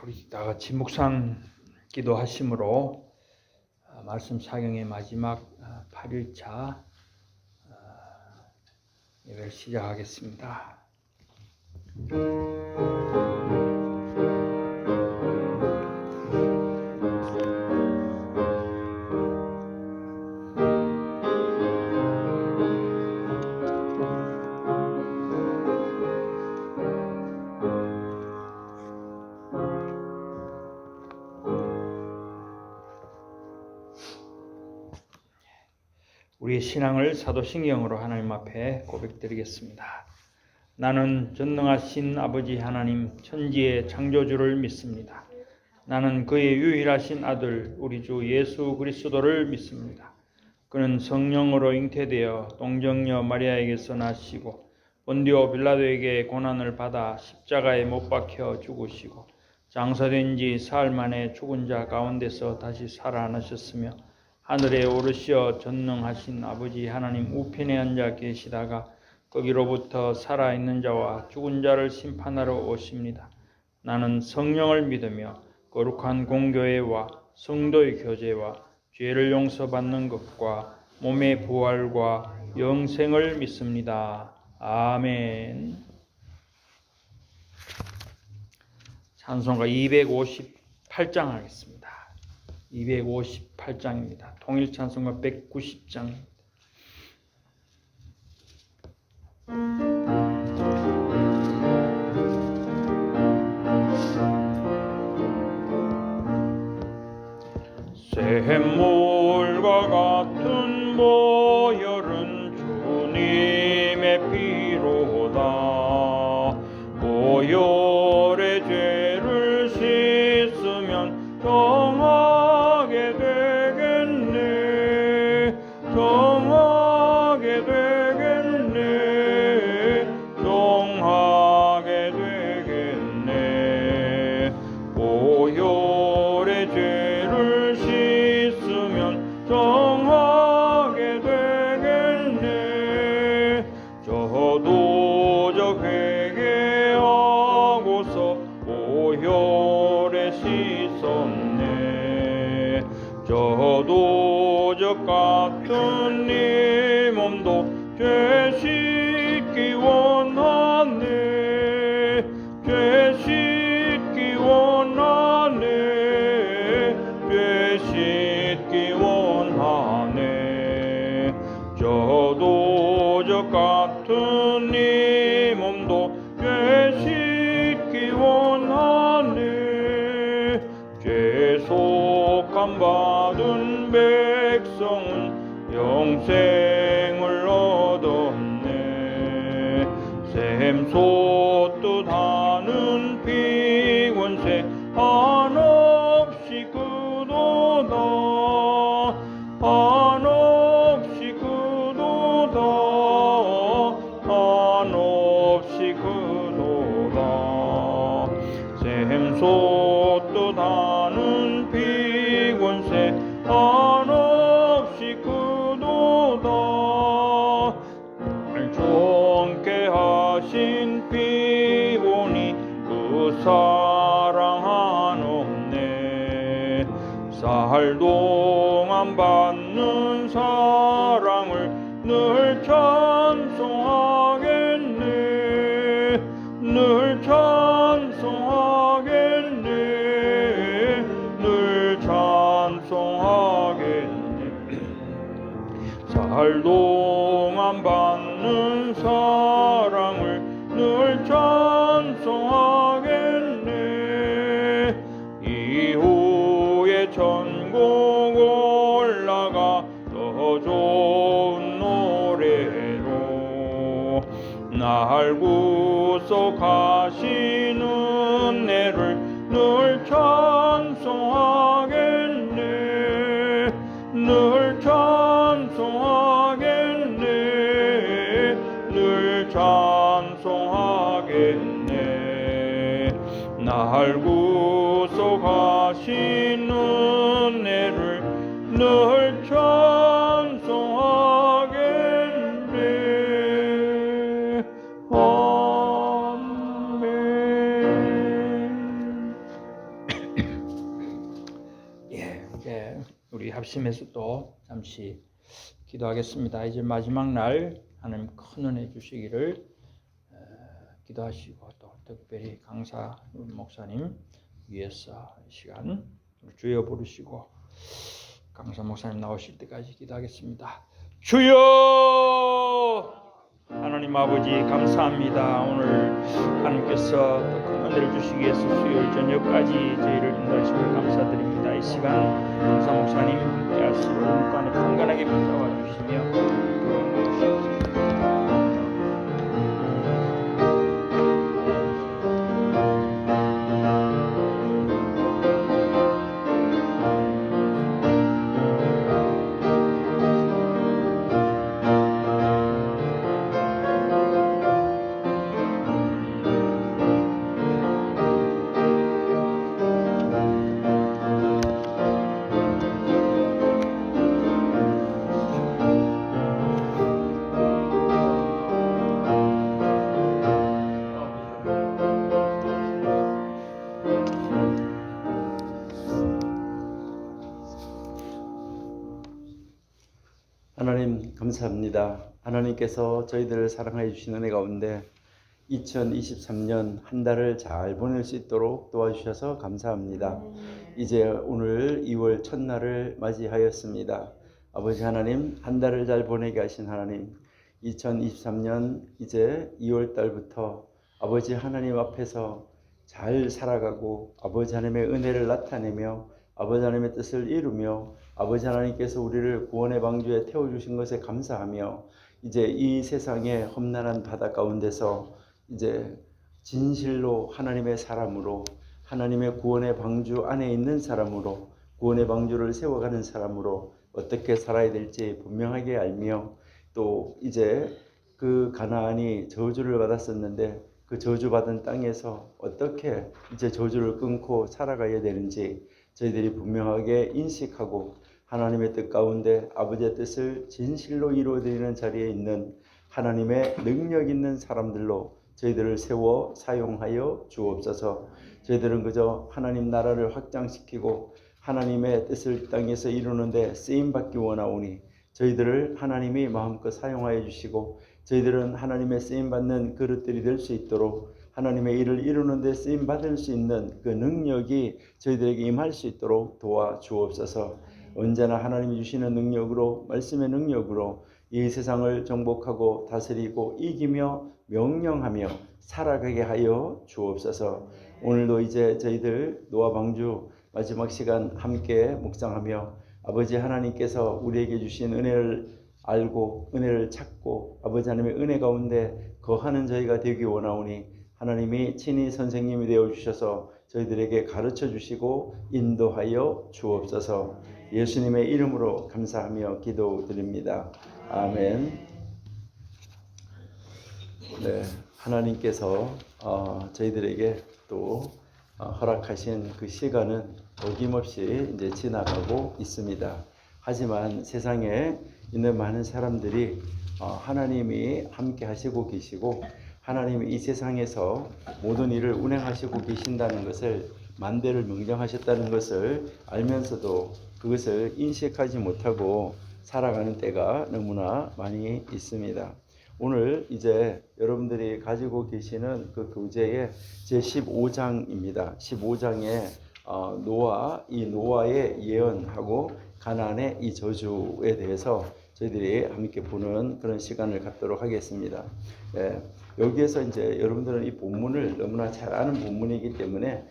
우리 다 같이 묵상 기도하심으로 말씀 사경의 마지막 8일차 예배를 시작하겠습니다. 우리의 신앙을 사도신경으로 하나님 앞에 고백드리겠습니다. 나는 전능하신 아버지 하나님 천지의 창조주를 믿습니다. 나는 그의 유일하신 아들 우리 주 예수 그리스도를 믿습니다. 그는 성령으로 잉태되어 동정녀 마리아에게서 나시고 본디오 빌라도에게 고난을 받아 십자가에 못 박혀 죽으시고 장사된 지 사흘 만에 죽은 자 가운데서 다시 살아나셨으며 하늘에 오르시어 전능하신 아버지 하나님 우편에 앉아 계시다가 거기로부터 살아있는 자와 죽은 자를 심판하러 오십니다. 나는 성령을 믿으며 거룩한 공교회와 성도의 교제와 죄를 용서받는 것과 몸의 부활과 영생을 믿습니다. 아멘. 찬송가 258장 하겠습니다. 258장입니다. 통일 찬송가 190장입니다. 샘물과 같은 보혈은 주님의 피로다. 보혈의 죄를 씻으면 정하게 되겠네. 정하게 되겠네. 정하게 되겠네. 보혈의 죄를 씻으면 정하게 되겠네. 저도 회개하고서 보혈에 씻었네. 저도 같은 네 몸도 죄 씻기 원하네. 죄 씻기 원하네. 죄 씻기 원하네. 저도 같은 네 몸도 죄 씻기 원하네. 죄속함 받은 백성은 영생을 얻었네. 샘솟듯 하는 피원세 한없이 그도다. 한없이 그도다. 한없이 그도다. 샘솟듯 하는 피원세 한없이 그도다. 존께 하신 피보니 그 사랑 한없네. 살 동안 받는 사랑을 늘 찬송하겠네. 늘 찬송하겠네. 늘 찬송하겠네. 살 동안 받는 사랑을 늘 찬송하겠네. 이후에 천국 올라가 더 좋은 노래로 날 구속하신 은혜를 늘 찬송하겠네. 늘 찬송하겠네. 늘 찬송하겠네. 날 구속하신 은혜를 늘 찬송하겠네. 아멘. 합심해서 또 잠시 기도하겠습니다. 이제 마지막 날 하나님 큰 은혜 주시기를 기도하시고 또 특별히 강사 목사님 위해서 이 시간 주여 부르시고 강사 목사님 나오실 때까지 기도하겠습니다. 주여! 하나님 아버지 감사합니다. 오늘 하나님께서 또 큰 은혜를 주시기 위해서 수요일 저녁까지 저희를 인도하시고 감사드립니다. 이 시간 강사 목사님 함께 하시고 눈간에 강건하게 붙잡아 주시며 하나님 감사합니다. 하나님께서 저희들을 사랑하여 주신 은혜 가운데 2023년 한 달을 잘 보낼 수 있도록 도와주셔서 감사합니다. 이제 오늘 2월 첫날을 맞이하였습니다. 아버지 하나님, 한 달을 잘 보내게 하신 하나님, 2023년 이제 2월 달부터 아버지 하나님 앞에서 잘 살아가고 아버지 하나님의 은혜를 나타내며 아버지 하나님의 뜻을 이루며 아버지 하나님께서 우리를 구원의 방주에 태워주신 것에 감사하며 이제 이 세상의 험난한 바다 가운데서 이제 진실로 하나님의 사람으로 하나님의 구원의 방주 안에 있는 사람으로 구원의 방주를 세워가는 사람으로 어떻게 살아야 될지 분명하게 알며 또 이제 그 가나안이 저주를 받았었는데 그 저주받은 땅에서 어떻게 이제 저주를 끊고 살아가야 되는지 저희들이 분명하게 인식하고 하나님의 뜻 가운데 아버지의 뜻을 진실로 이루어드리는 자리에 있는 하나님의 능력 있는 사람들로 저희들을 세워 사용하여 주옵소서. 저희들은 그저 하나님 나라를 확장시키고 하나님의 뜻을 땅에서 이루는데 쓰임받기 원하오니 저희들을 하나님이 마음껏 사용하여 주시고 저희들은 하나님의 쓰임받는 그릇들이 될 수 있도록 하나님의 일을 이루는 데 쓰임 받을 수 있는 그 능력이 저희들에게 임할 수 있도록 도와주옵소서. 언제나 하나님이 주시는 능력으로 말씀의 능력으로 이 세상을 정복하고 다스리고 이기며 명령하며 살아가게 하여 주옵소서. 오늘도 이제 저희들 노아 방주 마지막 시간 함께 묵상하며 아버지 하나님께서 우리에게 주신 은혜를 알고 은혜를 찾고 아버지 하나님의 은혜 가운데 거하는 저희가 되기 원하오니 하나님이 친히 선생님이 되어주셔서 저희들에게 가르쳐 주시고 인도하여 주옵소서. 예수님의 이름으로 감사하며 기도드립니다. 아멘. 네, 하나님께서 저희들에게 또 허락하신 그 시간은 어김없이 이제 지나가고 있습니다. 하지만 세상에 있는 많은 사람들이 하나님이 함께 하시고 계시고 하나님이 이 세상에서 모든 일을 운행하시고 계신다는 것을 만대를 명령하셨다는 것을 알면서도 그것을 인식하지 못하고 살아가는 때가 너무나 많이 있습니다. 오늘 이제 여러분들이 가지고 계시는 그 교재의 제15장입니다. 15장에 이 노아의 예언하고 가나안의 이 저주에 대해서 저희들이 함께 보는 그런 시간을 갖도록 하겠습니다. 여기에서 이제 여러분들은 이 본문을 너무나 잘 아는 본문이기 때문에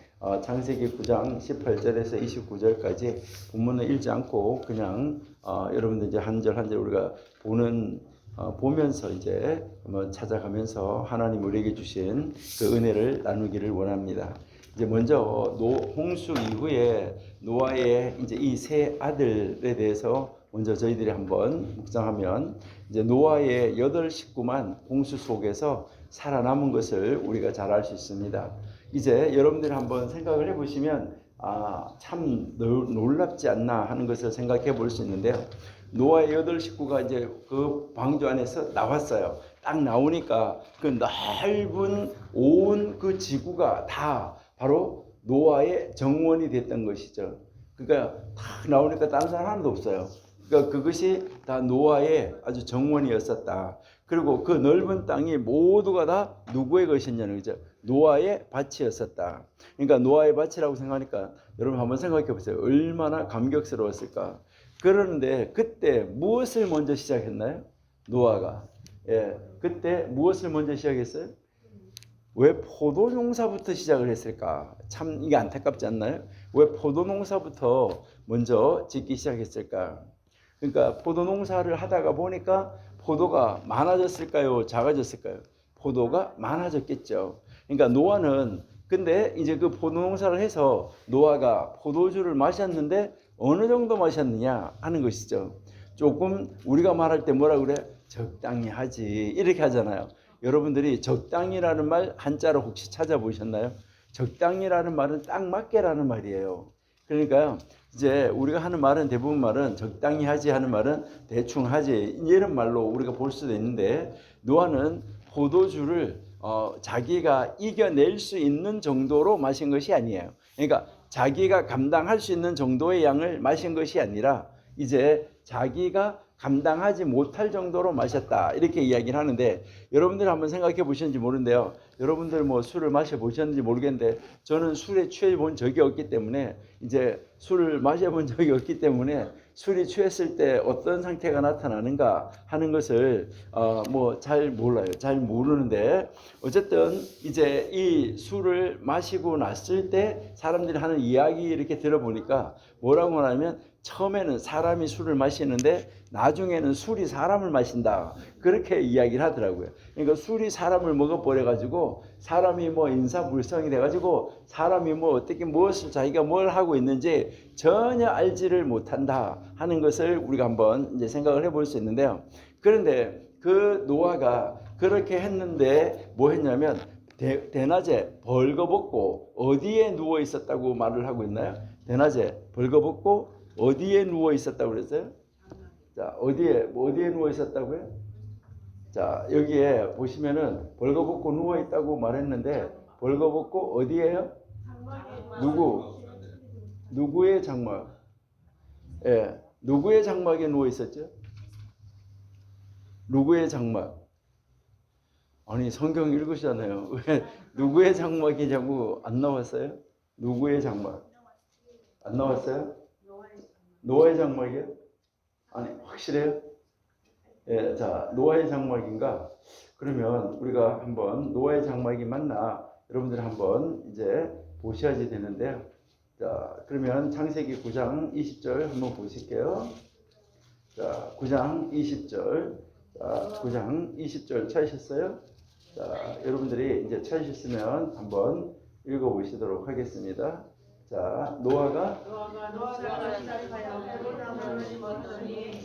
창세기 9장 18절에서 29절까지 본문을 읽지 않고 그냥 여러분들 이제 한 절 한 절 우리가 보면서 이제 한번 찾아가면서 하나님 우리에게 주신 그 은혜를 나누기를 원합니다. 이제 먼저 홍수 이후에 노아의 이제 이 세 아들에 대해서 먼저 저희들이 한번 묵상하면 이제 노아의 8 식구만 홍수 속에서 살아남은 것을 우리가 잘 알 수 있습니다. 이제 여러분들이 한번 생각을 해보시면 참 놀랍지 않나 하는 것을 생각해 볼 수 있는데요. 노아의 8 식구가 이제 그 방주 안에서 나왔어요. 딱 나오니까 그 넓은 온 그 지구가 다 바로 노아의 정원이 됐던 것이죠. 그러니까 탁 나오니까 다른 사람 하나도 없어요. 그러니까 그것이 다 노아의 아주 정원이었었다. 그리고 그 넓은 땅이 모두가 다 누구의 것이냐는 거죠. 노아의 밭이었었다. 그러니까 노아의 밭이라고 생각하니까 여러분 한번 생각해 보세요. 얼마나 감격스러웠을까. 그런데 그때 무엇을 먼저 시작했나요? 노아가. 예, 그때 무엇을 먼저 시작했어요? 왜 포도농사부터 시작을 했을까? 참 이게 안타깝지 않나요? 왜 포도농사부터 먼저 짓기 시작했을까? 그러니까 포도농사를 하다가 보니까 포도가 많아졌을까요? 작아졌을까요? 포도가 많아졌겠죠. 그러니까 노아는 근데 이제 그 포도농사를 해서 노아가 포도주를 마셨는데 어느 정도 마셨느냐 하는 것이죠. 조금 우리가 말할 때 뭐라 그래? 적당히 하지 이렇게 하잖아요. 여러분들이 적당히라는 말 한자로 혹시 찾아보셨나요? 적당히라는 말은 딱 맞게라는 말이에요. 그러니까 이제 우리가 하는 말은 대부분 말은 적당히 하지 하는 말은 대충 하지 이런 말로 우리가 볼 수도 있는데 노아는 포도주를 자기가 이겨낼 수 있는 정도로 마신 것이 아니에요. 그러니까 자기가 감당할 수 있는 정도의 양을 마신 것이 아니라 이제 자기가 감당하지 못할 정도로 마셨다 이렇게 이야기를 하는데 여러분들 한번 생각해 보셨는지 모르는데요. 여러분들 뭐 술을 마셔 보셨는지 모르겠는데 저는 술에 취해 본 적이 없기 때문에 이제 술을 마셔 본 적이 없기 때문에 술이 취했을 때 어떤 상태가 나타나는가 하는 것을 뭐 잘 몰라요. 잘 모르는데 어쨌든 이제 이 술을 마시고 났을 때 사람들이 하는 이야기 이렇게 들어보니까 뭐라고 하냐면 처음에는 사람이 술을 마시는데 나중에는 술이 사람을 마신다 그렇게 이야기를 하더라고요. 그러니까 술이 사람을 먹어버려 가지고 사람이 뭐 인사불성이 돼 가지고 사람이 뭐 어떻게 무엇을 자기가 뭘 하고 있는지 전혀 알지를 못한다 하는 것을 우리가 한번 이제 생각을 해볼 수 있는데요. 그런데 그 노아가 그렇게 했는데 뭐 했냐면 대낮에 벌거벗고 어디에 누워 있었다고 말을 하고 있나요? 대낮에 벌거벗고 어디에 누워 있었다고 그랬어요? 자, 어디에 누워 있었다고요? 자, 여기에 보시면은 벌거벗고 누워 있다고 말했는데 벌거벗고 어디에요? 누구의 장막? 예, 누구의 장막에 누워 있었죠? 누구의 장막? 아니 성경 읽으시잖아요. 왜 누구의 장막이냐고 안 나왔어요? 누구의 장막? 안 나왔어요? 노아의 장막이요? 아니 확실해요? 예, 자 노아의 장막인가? 그러면 우리가 한번 노아의 장막이 맞나 여러분들 한번 이제 보셔야지 되는데요. 자 그러면 창세기 9장 20절 한번 보실게요. 자 9장 20절. 자 9장 20절 찾으셨어요? 자 여러분들이 이제 찾으셨으면 한번 읽어보시도록 하겠습니다. 자 노아가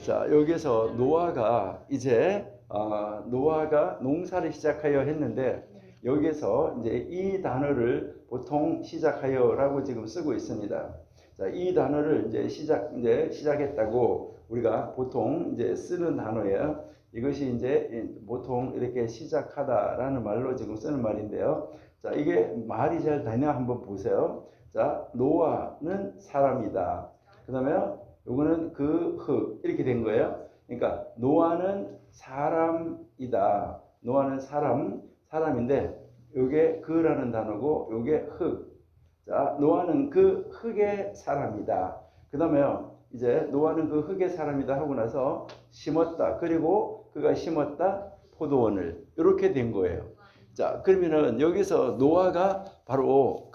자 여기서 노아가 이제 노아가 농사를 시작하여 했는데 여기서 이제 이 단어를 보통 시작하여라고 지금 쓰고 있습니다. 자, 이 단어를 이제 시작했다고 우리가 보통 이제 쓰는 단어예요. 이것이 이제 보통 이렇게 시작하다라는 말로 지금 쓰는 말인데요. 자, 이게 말이 잘 되냐 한번 보세요. 자, 노아는 사람이다. 그 다음에 요거는 그 흙 이렇게 된 거예요. 그러니까 노아는 사람이다. 노아는 사람인데 요게 그라는 단어고 요게 흙. 자, 노아는 그 흙의 사람이다. 그 다음에 이제 노아는 그 흙의 사람이다 하고 나서 심었다. 그리고 그가 심었다 포도원을 이렇게 된 거예요. 자, 그러면은 여기서 노아가 바로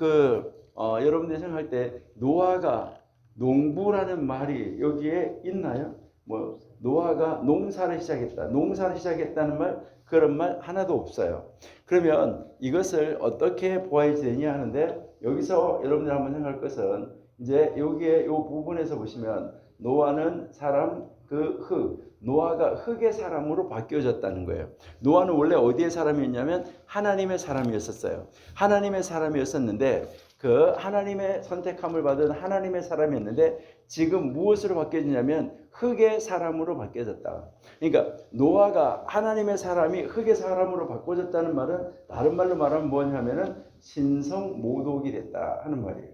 여러분들이 생각할 때 노아가 농부라는 말이 여기에 있나요? 뭐 노아가 농사를 시작했다는 말 그런 말 하나도 없어요. 그러면 이것을 어떻게 보아야 되냐 하는데 여기서 여러분들 한번 생각할 것은 이제 여기에 이 부분에서 보시면 노아는 사람 그 흙 노아가 흙의 사람으로 바뀌어졌다는 거예요. 노아는 원래 어디의 사람이었냐면 하나님의 사람이었었어요. 하나님의 사람이었었는데 그 하나님의 선택함을 받은 하나님의 사람이었는데 지금 무엇으로 바뀌어지냐면 흙의 사람으로 바뀌어졌다. 그러니까 노아가 하나님의 사람이 흙의 사람으로 바꿔졌다는 말은 다른 말로 말하면 뭐냐면은 신성모독이 됐다 하는 말이에요.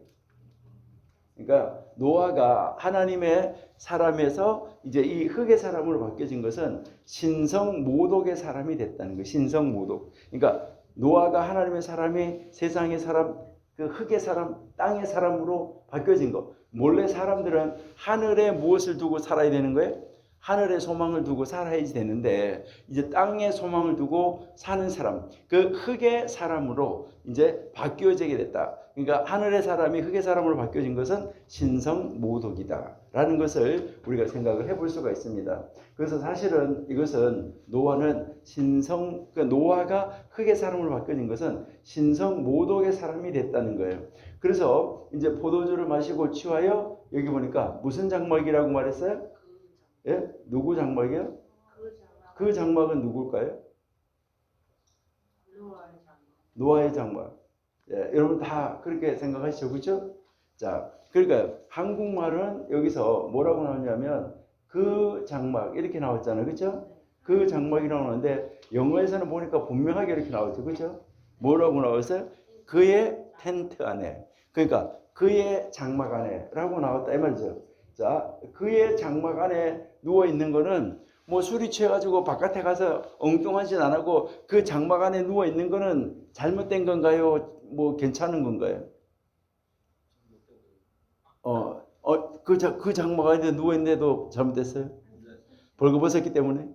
그러니까 노아가 하나님의 사람에서 이제 이 흙의 사람으로 바뀌어진 것은 신성 모독의 사람이 됐다는 거예요. 신성 모독. 그러니까 노아가 하나님의 사람이 세상의 사람, 그 흙의 사람, 땅의 사람으로 바뀌어진 거. 원래 사람들은 하늘에 무엇을 두고 살아야 되는 거예요? 하늘의 소망을 두고 살아야지 되는데 이제 땅의 소망을 두고 사는 사람, 그 흙의 사람으로 이제 바뀌어지게 됐다. 그러니까 하늘의 사람이 흙의 사람으로 바뀌어진 것은 신성 모독이다라는 것을 우리가 생각을 해볼 수가 있습니다. 그래서 사실은 이것은 노아는 그러니까 노아가 흙의 사람으로 바뀌어진 것은 신성 모독의 사람이 됐다는 거예요. 그래서 이제 포도주를 마시고 취하여 여기 보니까 무슨 장막이라고 말했어요? 예? 누구 장막이요? 그 장막은 누굴까요? 노아의 장막. 예, 여러분 다 그렇게 생각하시죠, 그렇죠? 자, 그러니까 한국말은 여기서 뭐라고 나오냐면 그 장막 이렇게 나왔잖아요, 그렇죠? 그 장막이 나오는데 영어에서는 보니까 분명하게 이렇게 나오죠, 그렇죠? 뭐라고 나왔어요? 그의 텐트 안에. 그러니까 그의 장막 안에라고 나왔다 이 말이죠. 자, 그의 장막 안에 누워 있는 거는 뭐 술이 취해가지고 바깥에 가서 엉뚱한 짓 안 하고 그 장막 안에 누워 있는 거는 잘못된 건가요? 뭐 괜찮은 건가요? 그 장막 안에 누워 있는데도 잘못됐어요? 벌거벗었기 때문에?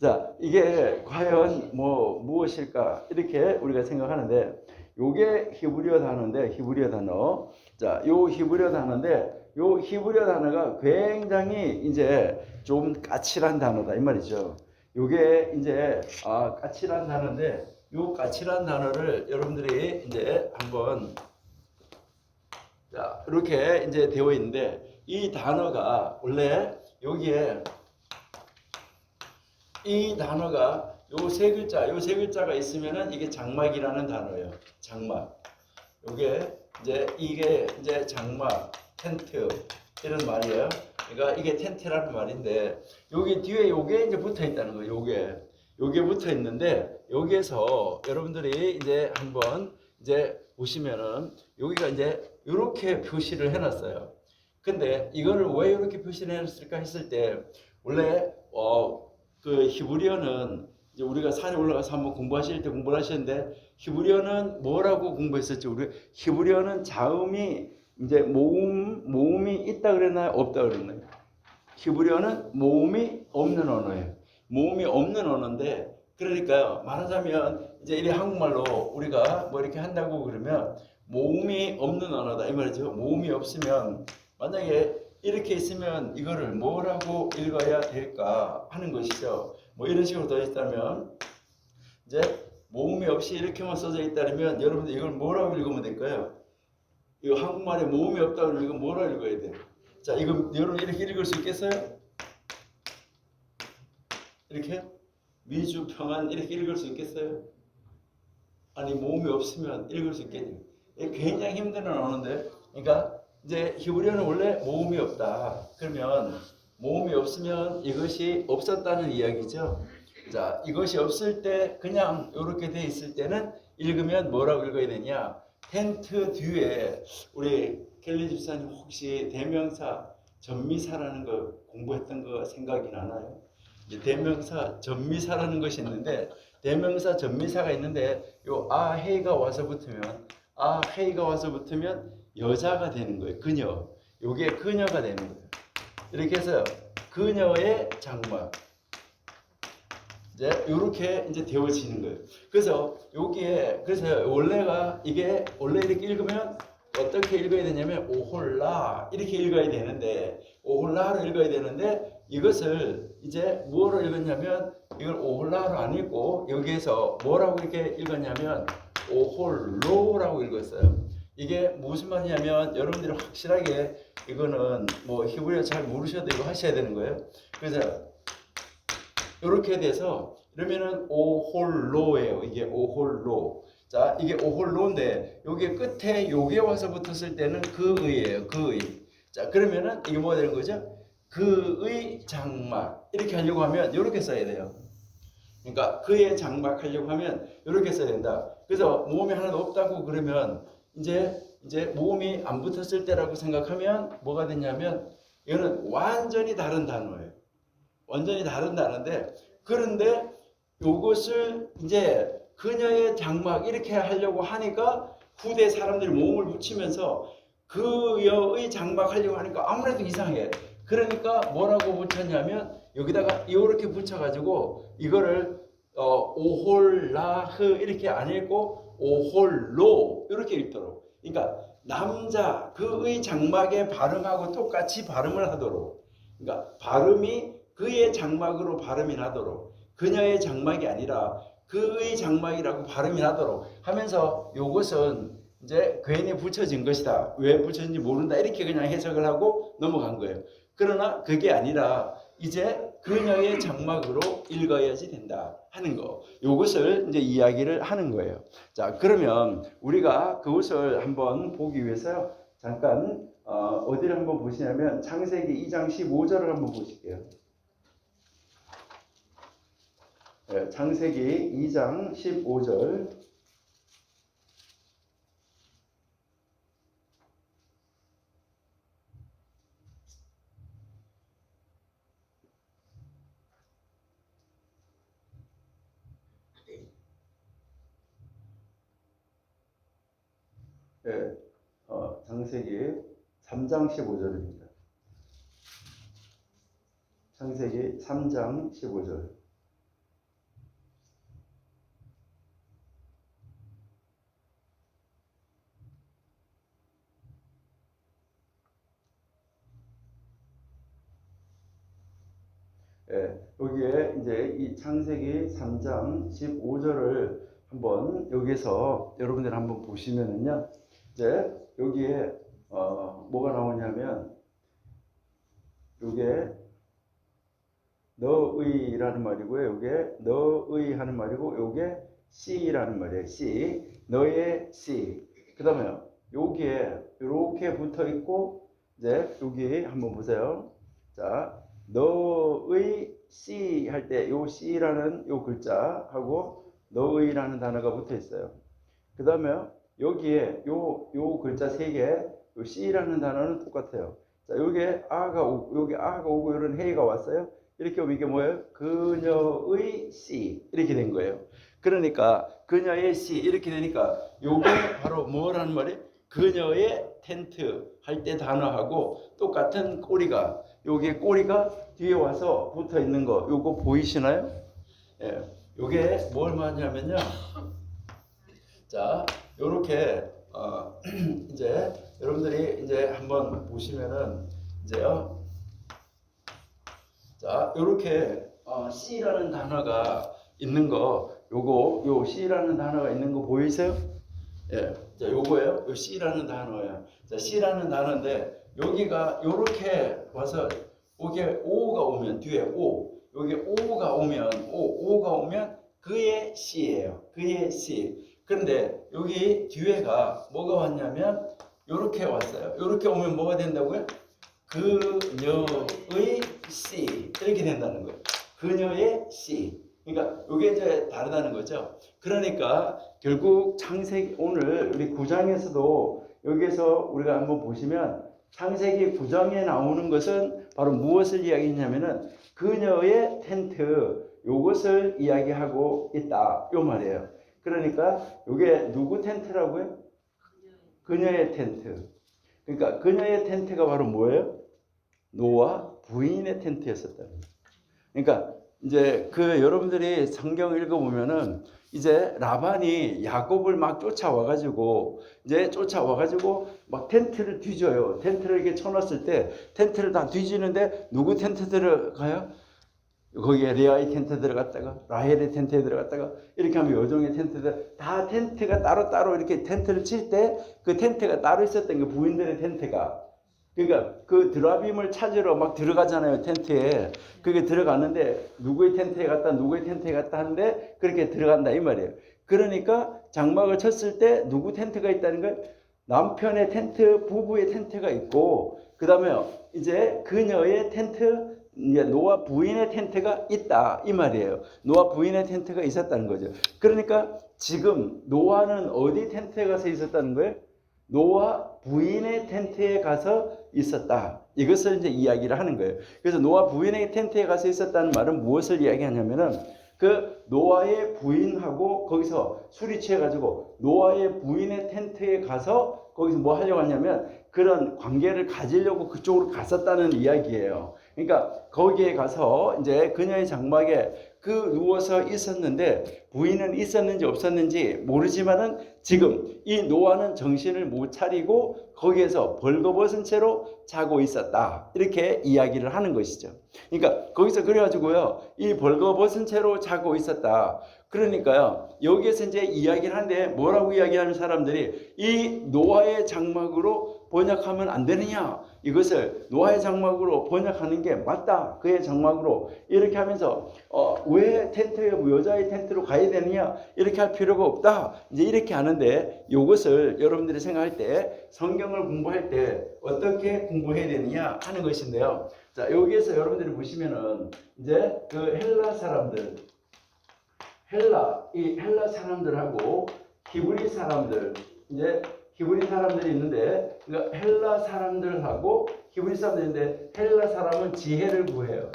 자, 이게 과연 무엇일까? 이렇게 우리가 생각하는데, 요게 히브리어 단어인데, 히브리어 단어. 자, 요 히브리어 단어인데, 요 히브리어 단어가 굉장히 이제 좀 까칠한 단어다, 이 말이죠. 요게 이제, 까칠한 단어인데, 요 까칠한 단어를 여러분들이 이제 한번, 자, 이렇게 이제 되어 있는데, 이 단어가 원래 여기에 이 단어가 요 세 글자가 있으면은 이게 장막이라는 단어예요. 장막. 이게 이제 장막, 텐트 이런 말이에요. 그러니까 이게 텐트라는 말인데 여기 뒤에 요게 이제 붙어 있다는 거예요. 요게 붙어 있는데 여기에서 여러분들이 이제 한번 이제 보시면은 여기가 이제 이렇게 표시를 해놨어요. 근데 이거를 왜 이렇게 표시를 해놨을까 했을 때 원래 그 히브리어는 이제 우리가 산에 올라가서 한번 공부하실 때 공부를 하셨는데 히브리어는 뭐라고 공부했었죠? 우리 히브리어는 자음이 이제 모음이 있다 그랬나요? 없다 그랬나요? 히브리어는 모음이 없는 언어예요. 모음이 없는 언어인데 그러니까요. 말하자면 이제 이 한국말로 우리가 뭐 이렇게 한다고 그러면 모음이 없는 언어다 이 말이죠. 모음이 없으면 만약에 이렇게 있으면 이거를 뭐라고 읽어야 될까 하는 것이죠. 뭐 이런 식으로 되어 있다면 이제 모음이 없이 이렇게만 써져 있다면 여러분들 이걸 뭐라고 읽으면 될까요? 이거 한국말에 모음이 없다 그러면 이거 뭐라고 읽어야 돼요? 자, 이거 여러분 이렇게 읽을 수 있겠어요? 이렇게 미주 평안 이렇게 읽을 수 있겠어요? 아니 모음이 없으면 읽을 수 있겠냐? 굉장히 힘든 언어인데, 그러니까 이제 히브리어는 원래 모음이 없다. 그러면 모음이 없으면 이것이 없었다는 이야기죠. 자, 이것이 없을 때 그냥 이렇게 돼 있을 때는 읽으면 뭐라고 읽어야 되냐? 텐트 뒤에 우리 켈리 집사님 혹시 대명사 전미사라는 거 공부했던 거 생각이 나나요? 대명사 전미사라는 것이 있는데 대명사 전미사가 있는데 요 헤이가 와서 붙으면 여자가 되는 거예요. 그녀. 요게 그녀가 되는 거예요. 이렇게 해서 그녀의 장막. 이제 이렇게 이제 되어지는 거예요. 그래서 원래 이렇게 읽으면 어떻게 읽어야 되냐면 오홀라 이렇게 읽어야 되는데 오홀라로 읽어야 되는데 이것을 이제 뭐로 읽었냐면 이걸 오홀라로 안 읽고 여기에서 뭐라고 이렇게 읽었냐면 오홀로라고 읽었어요. 이게 무슨 말이냐면 여러분들이 확실하게 이거는 뭐 히브리어 잘 모르셔도 이거 하셔야 되는 거예요. 그래서 이렇게 돼서 이러면은 오홀로예요. 이게 오홀로. 자, 이게 오홀로인데 여기 끝에 요게 와서 붙었을 때는 그의예요. 그의. 자, 그러면은 이게 뭐가 되는 거죠? 그의 장막. 이렇게 하려고 하면 이렇게 써야 돼요. 그러니까 그의 장막 하려고 하면 이렇게 써야 된다. 그래서 모험이 하나도 없다고 그러면 이제 모험이 안 붙었을 때라고 생각하면 뭐가 되냐면 이거는 완전히 다른 단어예요. 완전히 다른 단어인데 그런데 요것을 이제 그녀의 장막 이렇게 하려고 하니까 후대 사람들이 모험을 붙이면서 그의 장막 하려고 하니까 아무래도 이상해. 그러니까 뭐라고 붙였냐면 여기다가 이렇게 붙여가지고 이거를 오홀라흐 이렇게 안 읽고 오홀로 이렇게 읽도록. 그러니까 남자 그의 장막의 발음하고 똑같이 발음을 하도록. 그러니까 발음이 그의 장막으로 발음이 나도록. 그녀의 장막이 아니라 그의 장막이라고 발음이 나도록 하면서 요것은 이제 괜히 붙여진 것이다. 왜 붙여진지 모른다. 이렇게 그냥 해석을 하고 넘어간 거예요. 그러나 그게 아니라 이제 그녀의 장막으로 읽어야지 된다 하는 거. 요것을 이제 이야기를 하는 거예요. 자, 그러면 우리가 그것을 한번 보기 위해서요. 잠깐 어디를 한번 보시냐면 창세기 2장 15절을 한번 보실게요. 네, 창세기 2장 15절. 네, 창세기 3장 15절입니다. 창세기 3장 15절. 예, 여기에 이제 이 창세기 3장 15절을 한번 여기서 여러분들 한번 보시면은요, 이제 여기에 뭐가 나오냐면 요게 너의라는 말이고요, 요게 너의 하는 말이고, 요게 씨라는 말이에요. 씨, 너의 씨. 그다음에 여기에 이렇게 붙어 있고 이제 여기 한번 보세요. 자. 너의 씨 할 때 요 씨라는 요 글자하고 너의라는 단어가 붙어 있어요. 그 다음에 여기에 요 글자 세 개, 요 씨라는 단어는 똑같아요. 자, 여기 아가 오고 이런 해가 왔어요. 이렇게 오면 이게 뭐예요? 그녀의 씨 이렇게 된 거예요. 그러니까 그녀의 씨 이렇게 되니까 요게 바로 뭐라는 말이에요? 그녀의 텐트 할 때 단어하고 똑같은 꼬리가 요게 꼬리가 뒤에 와서 붙어 있는 거 요거 보이시나요? 예, 요게 뭘 말하냐면요. 자, 요렇게 이제 여러분들이 이제 한번 보시면은 이제요. 자, 요렇게 C라는 단어가 있는 거 요거 요 C라는 단어가 있는 거 보이세요? 예, 자, 요거예요. 요 C라는 단어예요. 자, C라는 단어인데 여기가 요렇게 와서 여기에 O가 오면 뒤에 O, 여기 O가 오면 그의 C예요. 그의 C. 그런데 여기 뒤에가 뭐가 왔냐면 요렇게 왔어요. 요렇게 오면 뭐가 된다고요? 그녀의 C 이렇게 된다는 거예요. 그녀의 C. 그러니까 이게 이제 다르다는 거죠. 그러니까 결국 창세기 오늘 우리 9장에서도 여기에서 우리가 한번 보시면 창세기 9장에 나오는 것은 바로 무엇을 이야기했냐면은 그녀의 텐트 요것을 이야기하고 있다 요 말이에요. 그러니까 이게 누구 텐트라고요? 그녀의 텐트. 그러니까 그녀의 텐트가 바로 뭐예요? 노아 부인의 텐트였었다. 그러니까 이제 그 여러분들이 성경 읽어보면은 이제 라반이 야곱을 막 쫓아와가지고 막 텐트를 뒤져요. 텐트를 이렇게 쳐놨을 때 텐트를 다 뒤지는데 누구 텐트 들어가요? 거기에 레아의 텐트 들어갔다가 라헬의 텐트에 들어갔다가 이렇게 하면 여종의 텐트들 다 텐트가 따로따로 이렇게 텐트를 칠 때 그 텐트가 따로 있었던 게 부인들의 텐트가. 그러니까 그 드라빔을 찾으러 막 들어가잖아요. 텐트에. 그게 들어갔는데 누구의 텐트에 갔다 누구의 텐트에 갔다 하는데 그렇게 들어간다 이 말이에요. 그러니까 장막을 쳤을 때 누구 텐트가 있다는 걸 남편의 텐트, 부부의 텐트가 있고 그 다음에 이제 그녀의 텐트, 이제 노아 부인의 텐트가 있다 이 말이에요. 노아 부인의 텐트가 있었다는 거죠. 그러니까 지금 노아는 어디 텐트에 가서 있었다는 거예요? 노아 부인의 텐트에 가서 있었다. 이것을 이제 이야기를 하는 거예요. 그래서 노아 부인의 텐트에 가서 있었다는 말은 무엇을 이야기하냐면은 그 노아의 부인하고 거기서 술이 취해가지고 노아의 부인의 텐트에 가서 거기서 뭐 하려고 하냐면 그런 관계를 가지려고 그쪽으로 갔었다는 이야기예요. 그러니까 거기에 가서 이제 그녀의 장막에 누워서 있었는데 부인은 있었는지 없었는지 모르지만은 지금 이 노아는 정신을 못 차리고 거기에서 벌거벗은 채로 자고 있었다. 이렇게 이야기를 하는 것이죠. 그러니까 거기서 그래가지고요, 이 벌거벗은 채로 자고 있었다. 그러니까요, 여기에서 이제 이야기를 하는데 뭐라고 이야기하는 사람들이 이 노아의 장막으로 번역하면 안 되느냐, 이것을 노아의 장막으로 번역하는 게 맞다, 그의 장막으로, 이렇게 하면서 왜 텐트에 여자의 텐트로 가야 되느냐, 이렇게 할 필요가 없다, 이제 이렇게 하는데, 이것을 여러분들이 생각할 때 성경을 공부할 때 어떻게 공부해야 되느냐 하는 것인데요. 자, 여기에서 여러분들이 보시면은 이제 그 헬라 사람들, 이 헬라 사람들하고 히브리 사람들, 이제 히브리 사람들이 있는데, 그러니까 헬라 사람들하고 히브리 사람들인데, 헬라 사람은 지혜를 구해요.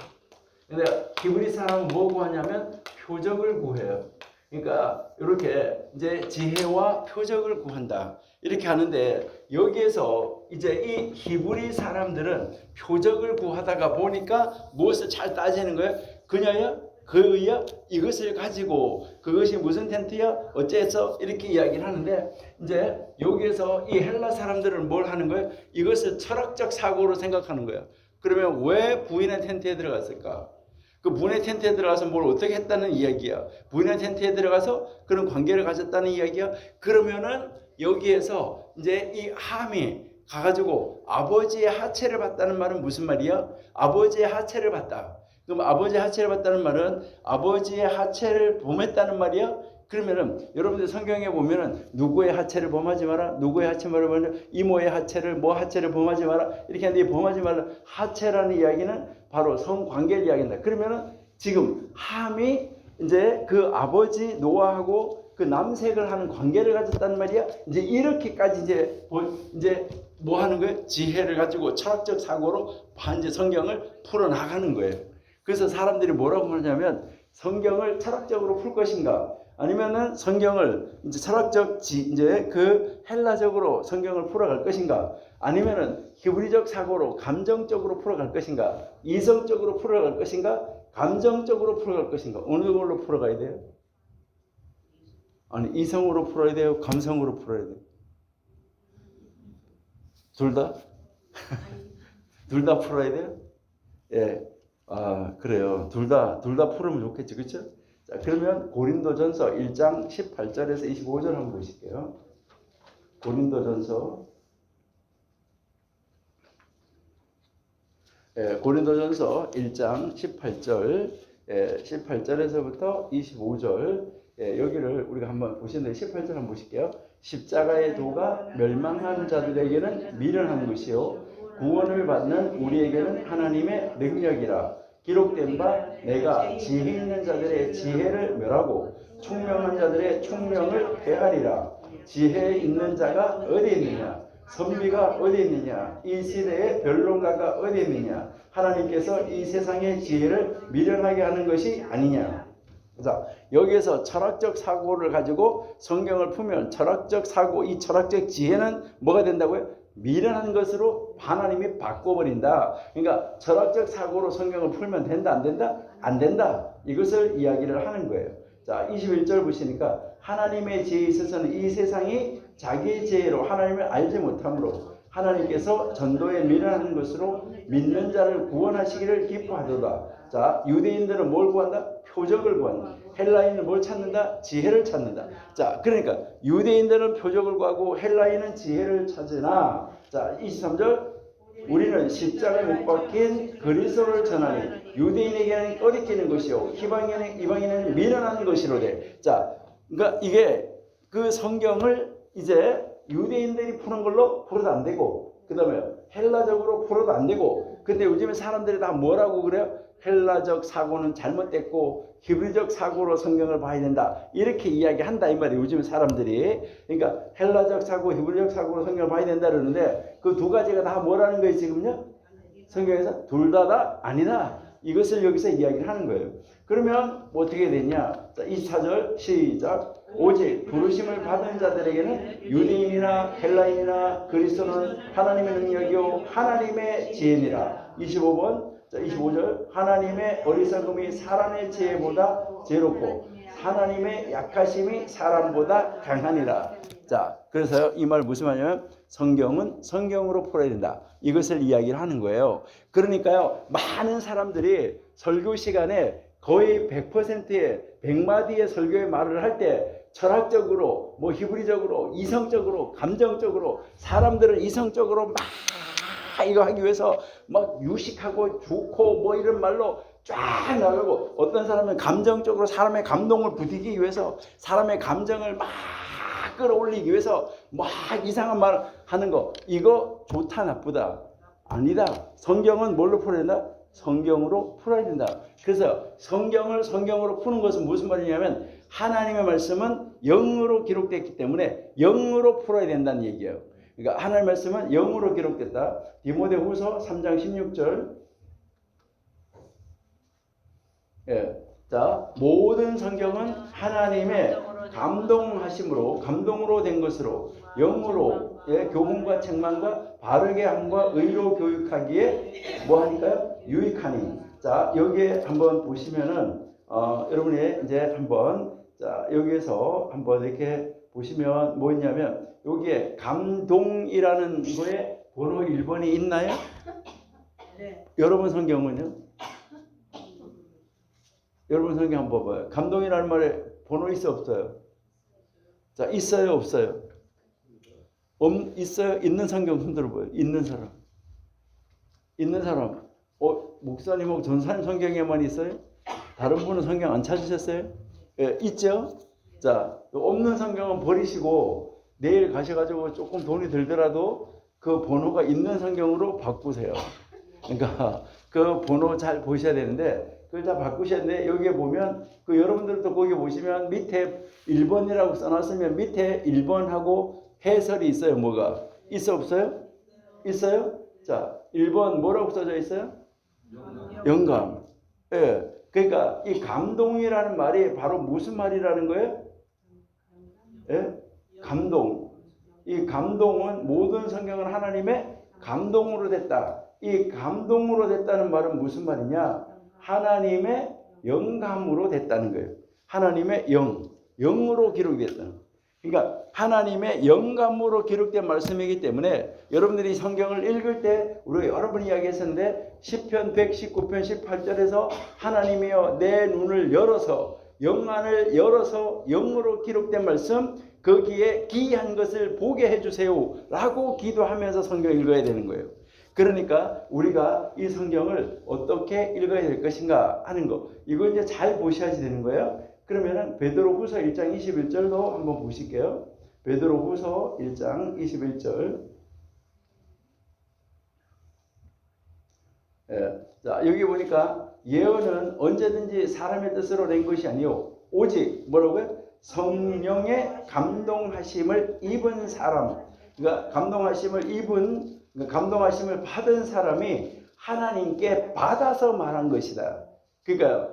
근데 히브리 사람은 뭐 구하냐면 표적을 구해요. 그러니까 이렇게 이제 지혜와 표적을 구한다, 이렇게 하는데, 여기에서 이제 이 히브리 사람들은 표적을 구하다가 보니까 무엇을 잘 따지는 거예요? 그의야 이것을 가지고 그것이 무슨 텐트야 어째서 이렇게 이야기를 하는데, 이제 여기에서 이 헬라 사람들은 뭘 하는 거예요? 이것을 철학적 사고로 생각하는 거예요. 그러면 왜 부인의 텐트에 들어갔을까? 그 부인의 텐트에 들어가서 뭘 어떻게 했다는 이야기야? 부인의 텐트에 들어가서 그런 관계를 가졌다는 이야기야? 그러면은 여기에서 이제 이 함이 가가지고 아버지의 하체를 봤다는 말은 무슨 말이야? 아버지의 하체를 봤다. 그럼 아버지의 하체를 봤다는 말은 아버지의 하체를 범했다는 말이야? 그러면은 여러분들 성경에 보면은 누구의 하체를 범하지 마라, 누구의 하체를 범하지 마라, 이모의 하체를 하체를 범하지 마라, 이렇게 하는데 범하지 마라, 하체라는 이야기는 바로 성관계를 이야기한다. 그러면은 지금 함이 이제 그 아버지 노아하고 그 남색을 하는 관계를 가졌다는 말이야. 이제 이렇게까지 이제 뭐 하는 거예요? 지혜를 가지고 철학적 사고로 이제 성경을 풀어 나가는 거예요. 그래서 사람들이 뭐라고 그러냐면, 성경을 철학적으로 풀 것인가, 아니면은 성경을 이제 철학적 이제 그 헬라적으로 성경을 풀어갈 것인가, 아니면은 히브리적 사고로 감정적으로 풀어갈 것인가, 이성적으로 풀어갈 것인가, 감정적으로 풀어갈 것인가, 어느 걸로 풀어가야 돼요? 아니, 이성으로 풀어야 돼요? 감성으로 풀어야 돼요? 둘 다? 둘 다 풀어야 돼요? 예. 아, 그래요. 둘 다 풀으면 좋겠지, 그렇죠? 자, 그러면 고린도전서 1장 18절에서 25절 한번 보실게요. 고린도전서 1장 18절, 18절에서부터 25절, 여기를 우리가 한번 보시는데, 18절 한번 보실게요. 십자가의 도가 멸망한 자들에게는 미련한 것이요 구원을 받는 우리에게는 하나님의 능력이라. 기록된 바 내가 지혜 있는 자들의 지혜를 멸하고 총명한 자들의 총명을 폐하리라. 지혜 있는 자가 어디 있느냐? 선비가 어디 있느냐? 이 시대의 변론가가 어디 있느냐? 하나님께서 이 세상의 지혜를 미련하게 하는 것이 아니냐? 자, 여기에서 철학적 사고를 가지고 성경을 풀면 철학적 사고, 이 철학적 지혜는 뭐가 된다고요? 미련한 것으로 하나님이 바꿔버린다. 그러니까 철학적 사고로 성경을 풀면 된다, 안 된다? 안 된다. 이것을 이야기를 하는 거예요. 자, 21절 보시니까 하나님의 지혜에 있어서는 이 세상이 자기의 지혜로 하나님을 알지 못함으로 하나님께서 전도에 미련한 것으로 믿는 자를 구원하시기를 기뻐하도다. 자, 유대인들은 뭘 구한다? 표적을 구한다. 헬라인은 뭘 찾는다? 지혜를 찾는다. 자, 그러니까 유대인들은 표적을 구하고 헬라인은 지혜를 찾으나, 자, 23절, 우리는 십자가에 못 박힌 그리스도를 전하니 유대인에게는 꺼리끼는 것이요 이방인에게는 미련한 것이로되. 자, 그러니까 이게 그 성경을 이제 유대인들이 푸는 걸로 풀어도 안 되고 그 다음에 헬라적으로 풀어도 안 되고. 근데 요즘에 사람들이 다 뭐라고 그래요? 헬라적 사고는 잘못됐고 히브리적 사고로 성경을 봐야 된다. 이렇게 이야기한다 이 말이에요. 요즘 사람들이. 그러니까 헬라적 사고, 히브리적 사고로 성경을 봐야 된다 그러는데 그 두 가지가 다 뭐라는 거예요 지금요? 성경에서 둘 다 아니다. 이것을 여기서 이야기를 하는 거예요. 그러면 뭐 어떻게 되냐? 자, 24절 시작. 오직 부르심을 받은 자들에게는 유대인이나 헬라인이나 그리스도는 하나님의 능력이요 하나님의 지혜니라. 25번. 자, 25절. 하나님의 어리석음이 사람의 지혜보다 지혜롭고 하나님의 약하심이 사람보다 강하니라. 자, 그래서 이 말 무슨 말이냐면 성경은 성경으로 풀어야 된다. 이것을 이야기를 하는 거예요. 그러니까요, 많은 사람들이 설교 시간에 거의 100%의 100마디의 설교의 말을 할 때 철학적으로, 뭐 히브리적으로, 이성적으로, 감정적으로, 사람들은 이성적으로 막 이거 하기 위해서 막 유식하고 좋고 뭐 이런 말로 쫙 나가고, 어떤 사람은 감정적으로 사람의 감동을 부티기 위해서 사람의 감정을 막 끌어올리기 위해서 막 이상한 말 하는 거, 이거 좋다 나쁘다? 아니다. 성경은 뭘로 풀어야 된다? 성경으로 풀어야 된다. 그래서 성경을 성경으로 푸는 것은 무슨 말이냐면 하나님의 말씀은 영으로 기록됐기 때문에 영으로 풀어야 된다는 얘기예요. 그러니까 하나님의 말씀은 영으로 기록됐다. 디모데후서 3장 16절. 예. 자, 모든 성경은 하나님의 감동하심으로, 감동으로 된 것으로 영으로, 예, 교훈과 책망과 바르게 함과 의로 교육하기에 뭐 하니까요? 유익하니. 자, 여기에 한번 보시면은 여러분이 이제 한번, 자, 여기에서 한번 이렇게 보시면 뭐 있냐면 여기에 감동이라는 거에 번호 1번이 있나요? 네. 여러분 성경은요? 여러분 성경 한번 봐봐요. 감동이라는 말에 번호 있어 없어요? 자, 있어요 없어요? 있어요? 있는 성경 손 들어봐요. 있는 사람. 있는 사람. 목사님하고 전사님 성경에만 있어요? 다른 분은 성경 안 찾으셨어요? 예, 있죠? 자, 없는 성경은 버리시고 내일 가셔가지고 조금 돈이 들더라도 그 번호가 있는 성경으로 바꾸세요. 그러니까 그 번호 잘 보셔야 되는데 그걸 다 바꾸셔야 되는데, 여기에 보면 그 여러분들도 거기 보시면 밑에 1번이라고 써놨으면 밑에 1번하고 해설이 있어요. 뭐가? 있어 없어요? 있어요? 자, 1번 뭐라고 써져 있어요? 영감. 예. 그러니까 이 감동이라는 말이 바로 무슨 말이라는 거예요? 예? 감동. 이 감동은 모든 성경은 하나님의 감동으로 됐다. 이 감동으로 됐다는 말은 무슨 말이냐? 하나님의 영감으로 됐다는 거예요. 하나님의 영으로 기록됐다는. 그러니까 하나님의 영감으로 기록된 말씀이기 때문에 여러분들이 성경을 읽을 때 우리가 여러 번 이야기했었는데 시편 119편 18절에서 하나님이여 내 눈을 열어서 영안을 열어서 영으로 기록된 말씀 거기에 기이한 것을 보게 해주세요 라고 기도하면서 성경을 읽어야 되는 거예요. 그러니까 우리가 이 성경을 어떻게 읽어야 될 것인가 하는 거, 이거 이제 잘 보셔야지 되는 거예요. 그러면은 베드로후서 1장 21절도 한번 보실게요. 베드로후서 1장 21절. 예. 자, 여기 보니까 예언은 언제든지 사람의 뜻으로 낸 것이 아니요 오직 뭐라고요? 성령의 감동하심을 입은 사람. 그러니까 감동하심을 받은 사람이 하나님께 받아서 말한 것이다. 그러니까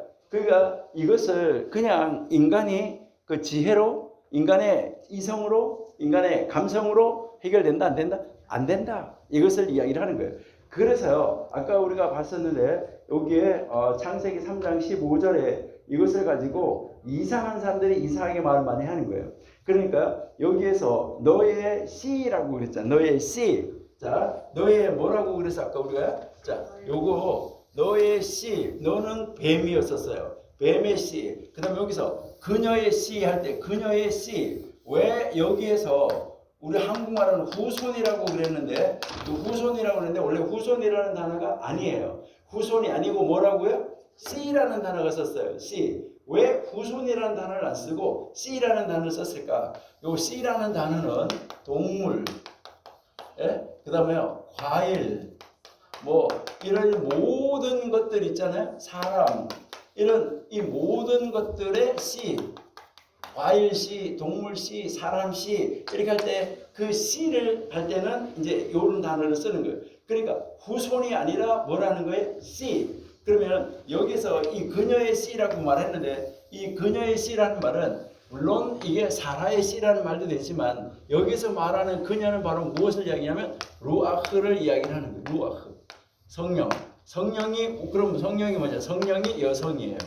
이것을 그냥 인간이 그 지혜로, 인간의 이성으로, 인간의 감성으로 해결된다 안 된다? 안 된다. 이것을 이야기를 하는 거예요. 그래서요, 아까 우리가 봤었는데 여기에 창세기 3장 15절에 이것을 가지고 이상한 사람들이 이상하게 말을 많이 하는 거예요. 그러니까 여기에서 너의 씨라고 그랬잖아. 너의 씨. 자, 너의 뭐라고 그래서 아까 우리가, 자, 요거 너의 씨, 너는 뱀이었었어요. 뱀의 씨. 그 다음에 여기서 그녀의 씨 할 때 그녀의 씨. 왜 여기에서 우리 한국말은 후손이라고 그랬는데, 그 후손이라고 그랬는데 원래 후손이라는 단어가 아니에요. 후손이 아니고 뭐라고요? 씨라는 단어가 썼어요. 씨. 왜 후손이라는 단어를 안 쓰고 씨라는 단어를 썼을까? 요 씨라는 단어는 동물, 예? 그다음에요 과일, 뭐 이런 모든 것들 있잖아요. 사람, 이런 이 모든 것들의 씨, 과일 씨, 동물 씨, 사람 씨 이렇게 할 때 그 씨를 할 때는 이제 이런 단어를 쓰는 거예요. 그러니까 후손이 아니라 뭐라는 거예요? 씨. 그러면 여기서 이 그녀의 씨라고 말했는데 이 그녀의 씨라는 말은 물론 이게 사라의 씨라는 말도 되지만 여기서 말하는 그녀는 바로 무엇을 이야기하면 루아흐를 이야기를 하는 거예요. 루아흐. 성령. 성령이 그럼 성령이 뭐냐? 성령이 여성이에요.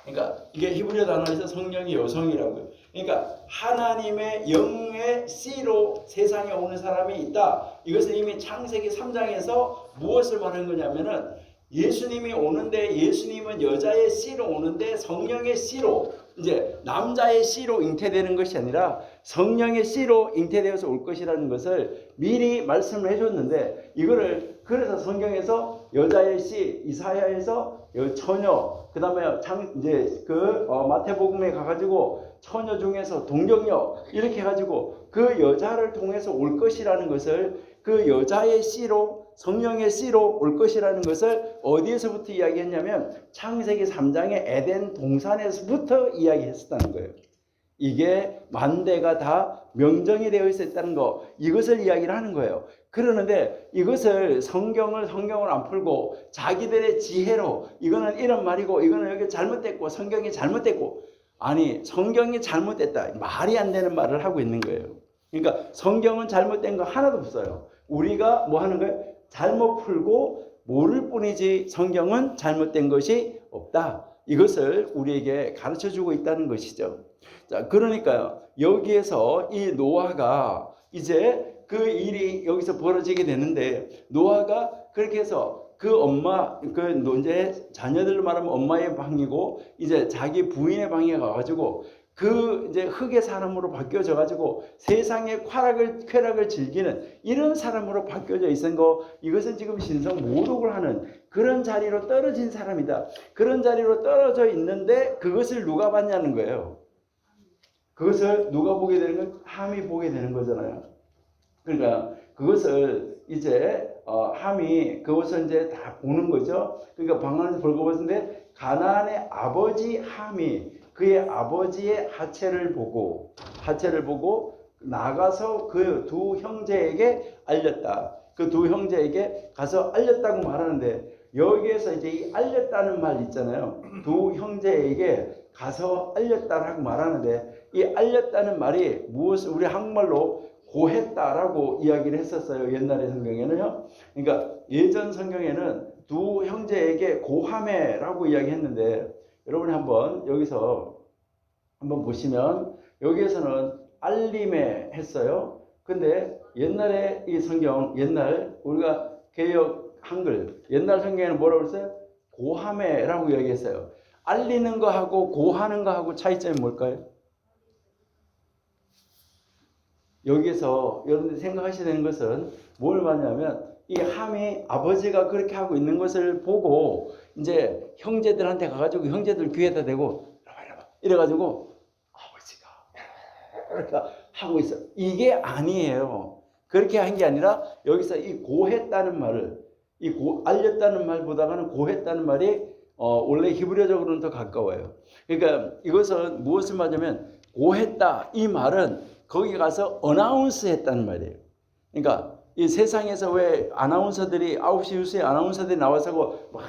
그러니까 이게 히브리어 단어에서 성령이 여성이라고요. 그러니까 하나님의 영의 씨로 세상에 오는 사람이 있다. 이것은 이미 창세기 3장에서 무엇을 말하는 거냐면은 예수님이 오는데 예수님은 여자의 씨로 오는데 성령의 씨로 이제 남자의 씨로 잉태되는 것이 아니라 성령의 씨로 잉태되어서 올 것이라는 것을 미리 말씀을 해줬는데 이거를 그래서 성경에서 여자의 씨 이사야에서 처녀 그다음에 이제 마태복음에 가가지고 처녀 중에서 동정녀 이렇게 해가지고 그 여자를 통해서 올 것이라는 것을 그 여자의 씨로 성령의 씨로 올 것이라는 것을 어디에서부터 이야기했냐면 창세기 3장의 에덴 동산에서부터 이야기했었다는 거예요. 이게 만대가 다 명정이 되어 있었다는 거 이것을 이야기를 하는 거예요. 그러는데 이것을 성경을 안 풀고 자기들의 지혜로 이거는 이런 말이고 이거는 여기 잘못됐고 성경이 잘못됐고 아니 성경이 잘못됐다 말이 안 되는 말을 하고 있는 거예요. 그러니까 성경은 잘못된 거 하나도 없어요. 우리가 뭐 하는 거예요? 잘못 풀고 모를 뿐이지 성경은 잘못된 것이 없다. 이것을 우리에게 가르쳐주고 있다는 것이죠. 자, 그러니까요. 여기에서 이 노아가 이제 그 일이 여기서 벌어지게 되는데 노아가 그렇게 해서 그 엄마, 이제 자녀들로 말하면 엄마의 방이고 이제 자기 부인의 방에 가가지고 그 이제 흙의 사람으로 바뀌어져 가지고 세상의 쾌락을 즐기는 이런 사람으로 바뀌어져 있는 거 이것은 지금 신성 모독을 하는 그런 자리로 떨어진 사람이다. 그런 자리로 떨어져 있는데 그것을 누가 봤냐는 거예요. 그것을 누가 보게 되는 건 함이 보게 되는 거잖아요. 그러니까 그것을 이제 함이 그것을 이제 다 보는 거죠. 그러니까 방 안에서 벌거벗은데 가나안의 아버지 함이 그의 아버지의 하체를 보고 나가서 그 두 형제에게 알렸다. 그 두 형제에게 가서 알렸다고 말하는데 여기에서 이제 이 알렸다는 말 있잖아요. 두 형제에게 가서 알렸다라고 말하는데 이 알렸다는 말이 무엇을 우리 한국말로 고했다라고 이야기를 했었어요. 옛날의 성경에는요. 그러니까 예전 성경에는 두 형제에게 고하매라고 이야기했는데 여러분이 한번 여기서 한번 보시면 여기에서는 알림에 했어요. 근데 옛날에 이 성경 옛날 우리가 개역 한글 옛날 성경에는 뭐라고 했어요? 고하매라고 이야기했어요. 알리는 거하고 고하는 거하고 차이점이 뭘까요? 여기서 여러분들이 생각하셔야 되는 것은 뭘 말하냐면 이 함이 아버지가 그렇게 하고 있는 것을 보고 이제 형제들한테 가가지고 형제들 귀에다 대고 이래가지고 아버지가 이렇게 하고 있어. 이게 아니에요. 그렇게 한 게 아니라 여기서 이 고했다는 말을 알렸다는 말보다는 고했다는 말이 원래 히브리어적으로는 더 가까워요. 그러니까 이것은 무엇을 말하냐면 고했다 이 말은 거기 가서 어나운스 했다는 말이에요. 그러니까 이 세상에서 왜 아나운서들이 9시 뉴스에 아나운서들이 나와서 막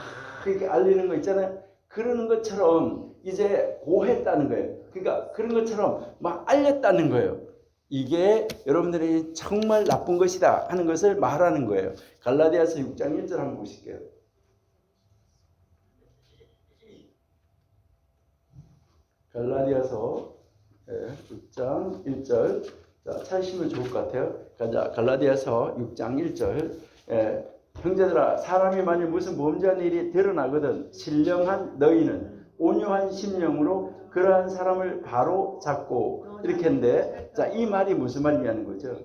이렇게 알리는 거 있잖아요. 그러는 것처럼 이제 고했다는 거예요. 그러니까 그런 것처럼 막 알렸다는 거예요. 이게 여러분들이 정말 나쁜 것이다 하는 것을 말하는 거예요. 갈라디아서 6장 1절 한번 보실게요. 갈라디아서 6장 1절 자, 찾으시면 좋을 것 같아요. 가자. 갈라디아서 6장 1절 형제들아 사람이 만일 무슨 범죄한 일이 드러나거든 신령한 너희는 온유한 심령으로 그러한 사람을 바로 잡고 이렇게 했는데 자, 이 말이 무슨 말이냐는 거죠.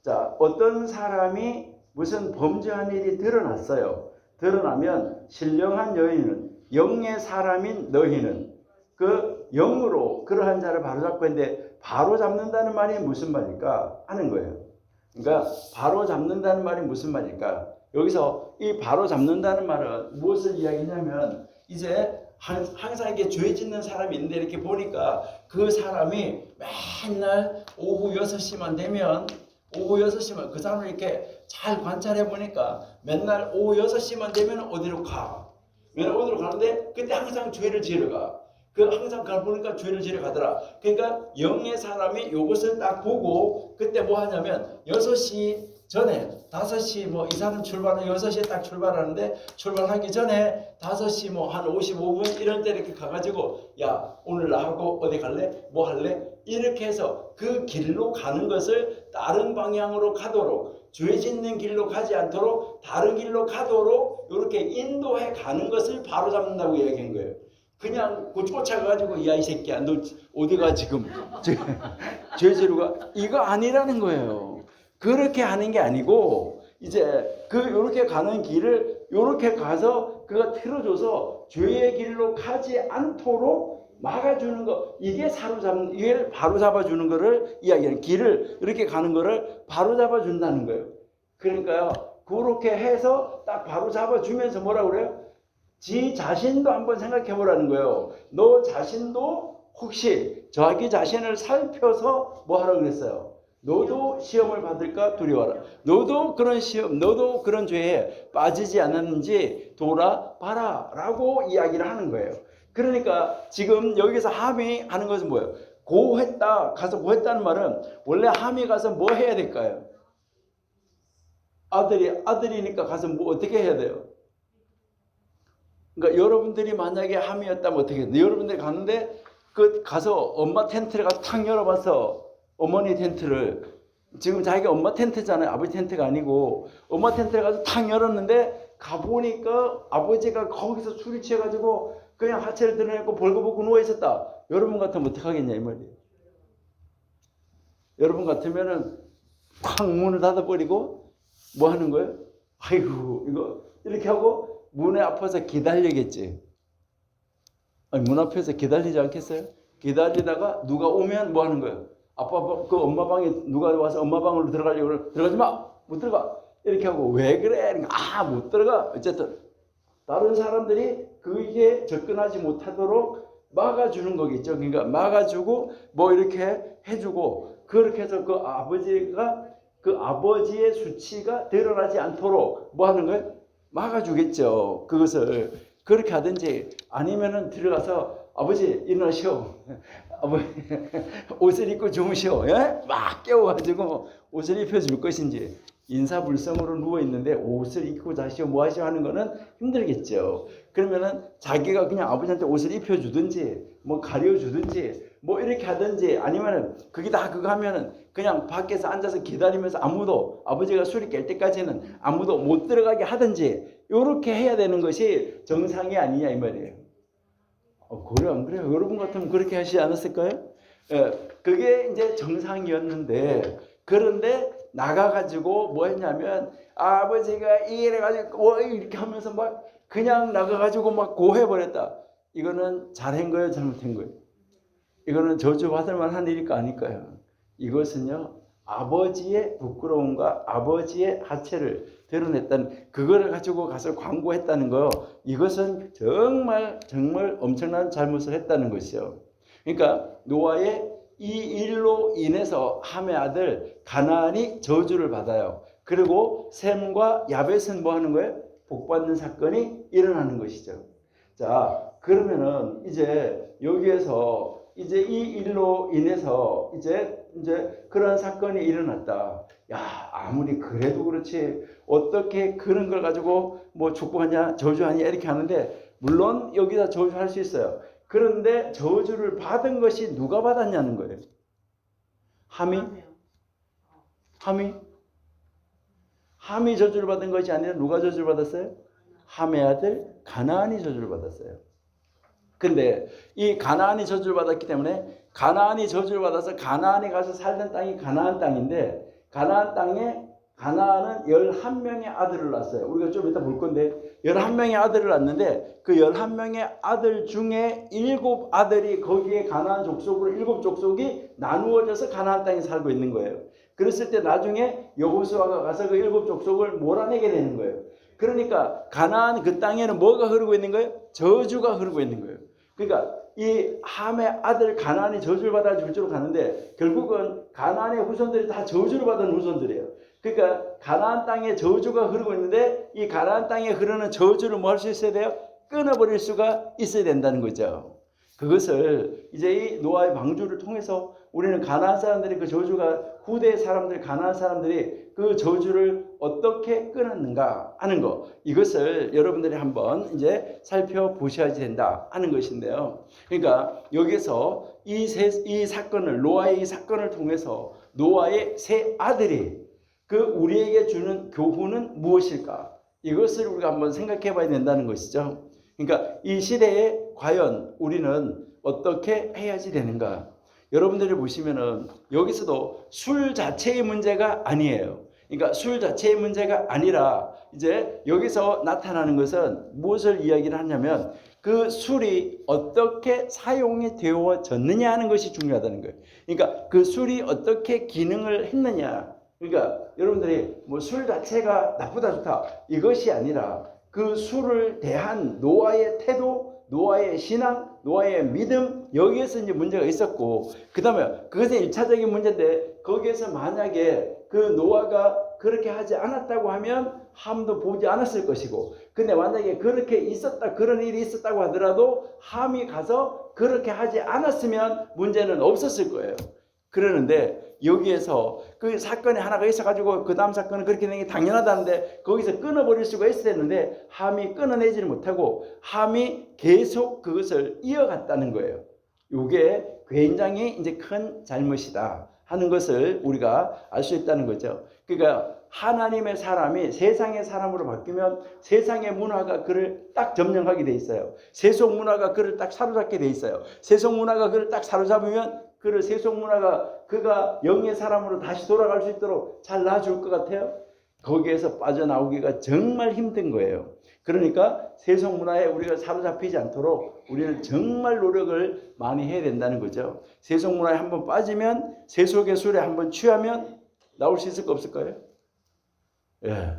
자, 어떤 사람이 무슨 범죄한 일이 드러났어요. 드러나면 신령한 너희는 영의 사람인 너희는 그 영으로 그러한 자를 바로잡고 했는데 바로잡는다는 말이 무슨 말일까 하는 거예요. 그러니까 바로 잡는다는 말이 무슨 말일까? 여기서 이 바로 잡는다는 말은 무엇을 이야기냐면 이제 항상 이렇게 죄 짓는 사람이 있는데 이렇게 보니까 그 사람이 맨날 오후 6시만 되면 그 사람을 이렇게 잘 관찰해 보니까 맨날 오후 6시만 되면 어디로 가. 맨날 어디로 가는데 그때 항상 죄를 지으러 가. 항상 그걸 보니까 죄를 지으러 가더라. 그러니까 영의 사람이 요것을 딱 보고 그때 뭐 하냐면 6시 전에 5시 뭐 이 사람 출발은 6시에 딱 출발하는데 출발하기 전에 5시 뭐 한 55분 이런 때 이렇게 가가지고 야 오늘 나하고 어디 갈래? 뭐 할래? 이렇게 해서 그 길로 가는 것을 다른 방향으로 가도록 죄 짓는 길로 가지 않도록 다른 길로 가도록 이렇게 인도해 가는 것을 바로 잡는다고 이야기한 거예요. 그냥 쫓아가가지고 야 이 새끼야 너 어디가 지금 죄 지르러 가? 이거 아니라는 거예요. 그렇게 하는 게 아니고 이제 요렇게 가는 길을 요렇게 가서 그가 틀어줘서 죄의 길로 가지 않도록 막아주는 거, 이게 이게 바로 잡아주는 거를 이야기하는, 길을 이렇게 가는 거를 바로 잡아준다는 거예요. 그러니까요, 그렇게 해서 딱 바로 잡아주면서 뭐라고 그래요? 지 자신도 한번 생각해 보라는 거예요. 너 자신도 혹시 자기 자신을 살펴서 뭐 하라고 그랬어요? 너도 시험을 받을까 두려워라. 너도 그런 시험, 너도 그런 죄에 빠지지 않았는지 돌아봐라 라고 이야기를 하는 거예요. 그러니까 지금 여기서 함이 하는 것은 뭐예요? 고했다, 가서 고했다는 말은 원래 함이 가서 뭐 해야 될까요? 아들이니까 가서 뭐 어떻게 해야 돼요? 그러니까 여러분들이 만약에 함이었다면 어떻게 해야 돼요? 여러분들이 가는데 가서 엄마 텐트를 가서 탁 열어봐서 어머니 텐트를, 지금 자기가 엄마 텐트잖아요. 아버지 텐트가 아니고 엄마 텐트를 가서 탁 열었는데 가보니까 아버지가 거기서 술이 취해가지고 그냥 하체를 드러내고 벌거벗고 누워있었다. 여러분 같으면 어떡하겠냐 이 말이에요. 여러분 같으면은 쾅 문을 닫아버리고 뭐 하는 거예요? 아이고 이거 이렇게 하고 문에 앞에서 기다리겠지. 아니, 문 앞에서 기다리지 않겠어요? 기다리다가 누가 오면 뭐 하는 거예요? 아빠 그 엄마 방에 누가 와서 엄마 방으로 들어가려고 그래. 들어가지 마. 못 들어가. 이렇게 하고 왜 그래? 그러니까 못 들어가. 어쨌든 다른 사람들이 그게 접근하지 못하도록 막아주는 거겠죠. 그러니까 막아주고 뭐 이렇게 해주고 그렇게 해서 그 아버지의 수치가 드러나지 않도록 뭐 하는 거예요? 막아주겠죠. 그것을 그렇게 하든지 아니면은 들어가서 아버지 일어나시오. 아버지 옷을 입고 주무시오. 예? 막 깨워가지고 옷을 입혀줄 것인지, 인사불성으로 누워있는데 옷을 입고 자시오 뭐 하시오 하는 거는 힘들겠죠. 그러면은 자기가 그냥 아버지한테 옷을 입혀주든지 뭐 가려주든지 뭐 이렇게 하든지, 아니면은 그게 다 그거 하면은 그냥 밖에서 앉아서 기다리면서 아무도, 아버지가 술이 깰 때까지는 아무도 못 들어가게 하든지 이렇게 해야 되는 것이 정상이 아니냐 이 말이에요. 그래 안 그래요? 여러분 같으면 그렇게 하시지 않았을까요? 그게 이제 정상이었는데, 그런데 나가가지고 뭐 했냐면 아버지가 이래가지고 이렇게 하면서 막 그냥 나가가지고 막 고해버렸다. 이거는 잘한 거예요, 잘못한 거예요? 이거는 저주받을 만한 일일까 아닐까요? 이것은요, 아버지의 부끄러움과 아버지의 하체를 드러냈다는, 그거를 가지고 가서 광고했다는 거, 이것은 정말 엄청난 잘못을 했다는 것이요. 그러니까 노아의 이 일로 인해서 함의 아들 가나안이 저주를 받아요. 그리고 셈과 야벳은 뭐 하는 거예요? 복받는 사건이 일어나는 것이죠. 자, 그러면은 이제 여기에서 이제 이 일로 인해서 이제 그런 사건이 일어났다. 야, 아무리 그래도 그렇지 어떻게 그런 걸 가지고 뭐 축복하냐 저주하냐 이렇게 하는데, 물론 여기다 저주할 수 있어요. 그런데 저주를 받은 것이 누가 받았냐는 거예요. 함이 저주를 받은 것이 아니라 누가 저주를 받았어요? 함의 아들 가나안이 저주를 받았어요. 근데 이 가나안이 저주를 받았기 때문에, 가나안이 저주를 받아서 가나안이 가서 살던 땅이 가나안 땅인데, 가나안 땅에 가나안은 11명의 아들을 낳았어요. 우리가 좀 이따 볼 건데 11명의 아들을 낳았는데 그 11명의 아들 중에 7아들이 거기에 가나안 족속으로 7족속이 나누어져서 가나안 땅에 살고 있는 거예요. 그랬을 때 나중에 여호수아가 가서 그 7족속을 몰아내게 되는 거예요. 그러니까 가나안 그 땅에는 뭐가 흐르고 있는 거예요? 저주가 흐르고 있는 거예요. 그러니까 이 함의 아들 가나안이 저주를 받아 줄줄 가는데 결국은 가나안의 후손들이 다 저주를 받은 후손들이에요. 그러니까 가나안 땅에 저주가 흐르고 있는데 이 가나안 땅에 흐르는 저주를 뭐 할 수 있어야 돼요? 끊어버릴 수가 있어야 된다는 거죠. 그것을 이제 이 노아의 방주를 통해서 우리는 가나안 사람들이 그 저주가 후대 사람들 가나안 사람들이 그 저주를 어떻게 끊었는가 하는 거, 이것을 여러분들이 한번 이제 살펴보셔야 된다 하는 것인데요. 그러니까 여기서 이 사건을 노아의 이 사건을 통해서 노아의 세 아들이 그 우리에게 주는 교훈은 무엇일까? 이것을 우리가 한번 생각해 봐야 된다는 것이죠. 그러니까 이 시대에 과연 우리는 어떻게 해야지 되는가? 여러분들이 보시면은 여기서도 술 자체의 문제가 아니에요. 그러니까 술 자체의 문제가 아니라 이제 여기서 나타나는 것은 무엇을 이야기를 하냐면 그 술이 어떻게 사용이 되어졌느냐 하는 것이 중요하다는 거예요. 그러니까 그 술이 어떻게 기능을 했느냐. 그러니까 여러분들이 뭐 술 자체가 나쁘다 좋다 이것이 아니라 그 술을 대한 노아의 태도, 노아의 신앙, 노아의 믿음, 여기에서 이제 문제가 있었고, 그 다음에 그것은 1차적인 문제인데 거기에서 만약에 그 노아가 그렇게 하지 않았다고 하면 함도 보지 않았을 것이고, 근데 만약에 그렇게 있었다, 그런 일이 있었다고 하더라도 함이 가서 그렇게 하지 않았으면 문제는 없었을 거예요. 그러는데 여기에서 그 사건이 하나가 있어가지고 그 다음 사건은 그렇게 되는 게 당연하다는데 거기서 끊어버릴 수가 있어야 되는데 함이 끊어내지를 못하고 함이 계속 그것을 이어갔다는 거예요. 이게 굉장히 이제 큰 잘못이다 하는 것을 우리가 알 수 있다는 거죠. 그러니까 하나님의 사람이 세상의 사람으로 바뀌면 세상의 문화가 그를 딱 점령하게 돼 있어요. 세속 문화가 그를 딱 사로잡게 돼 있어요. 세속 문화가 그를 딱 사로잡으면 그를 세속 문화가 그가 영의 사람으로 다시 돌아갈 수 있도록 잘 놔줄 것 같아요. 거기에서 빠져나오기가 정말 힘든 거예요. 그러니까 세속 문화에 우리가 사로잡히지 않도록 우리는 정말 노력을 많이 해야 된다는 거죠. 세속 문화에 한번 빠지면 세속의 술에 한번 취하면 나올 수 있을까 없을까요? 예.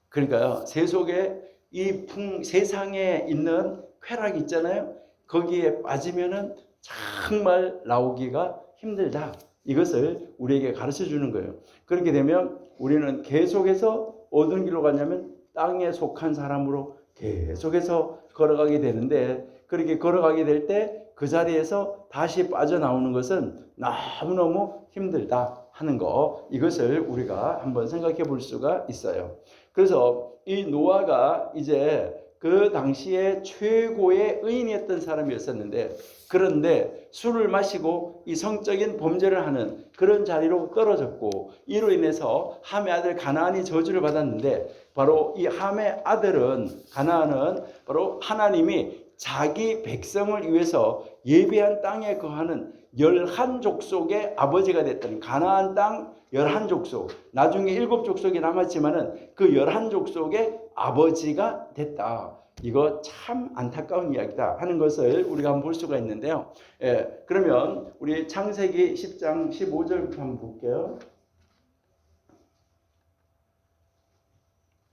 그러니까요. 세속의 이 세상에 있는 쾌락이 있잖아요. 거기에 빠지면은 정말 나오기가 힘들다. 이것을 우리에게 가르쳐 주는 거예요. 그렇게 되면 우리는 계속해서 어떤 길로 가냐면 땅에 속한 사람으로 계속해서 걸어가게 되는데, 그렇게 걸어가게 될 때 그 자리에서 다시 빠져나오는 것은 너무너무 힘들다 하는 거, 이것을 우리가 한번 생각해 볼 수가 있어요. 그래서 이 노아가 이제 그 당시에 최고의 의인이었던 사람이었었는데, 그런데 술을 마시고 이 성적인 범죄를 하는 그런 자리로 떨어졌고, 이로 인해서 함의 아들 가나안이 저주를 받았는데, 바로 이 함의 아들은 가나안은 바로 하나님이 자기 백성을 위해서 예비한 땅에 거하는 11족속의 아버지가 됐다는, 가나안 땅 11족속, 나중에 7족속이 남았지만은 그 11족속의 아버지가 됐다. 이거 참 안타까운 이야기다 하는 것을 우리가 한번 볼 수가 있는데요. 예, 그러면 우리 창세기 10장 15절부터 한번 볼게요.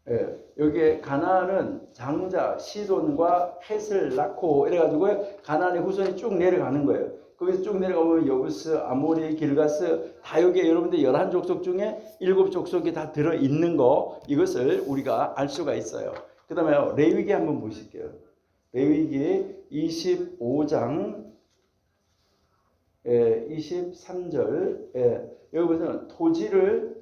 예, 여기에 가나안은 장자 시돈과 헷을 낳고 이래가지고 가나안의 후손이 쭉 내려가는 거예요. 거기서 쭉 내려가면 여부스, 아모리, 길가스 다 여기에 여러분들 11족속 중에 7족속이 다 들어있는 거, 이것을 우리가 알 수가 있어요. 그 다음에 레위기 한번 보실게요. 레위기 25장 23절. 여기 보시면 토지를,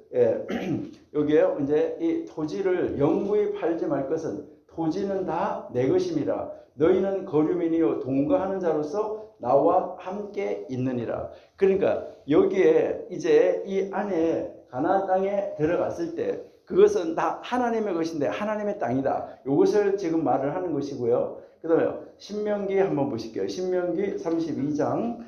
여기에 이제 이 토지를 영구히 팔지 말 것은 토지는 다 내 것임이라. 너희는 거류민이요 동거하는 자로서 나와 함께 있느니라. 그러니까 여기에 이제 이 안에 가나안 땅에 들어갔을 때 그것은 다 하나님의 것인데 하나님의 땅이다. 이것을 지금 말을 하는 것이고요. 그 다음에 신명기 한번 보실게요. 신명기 32장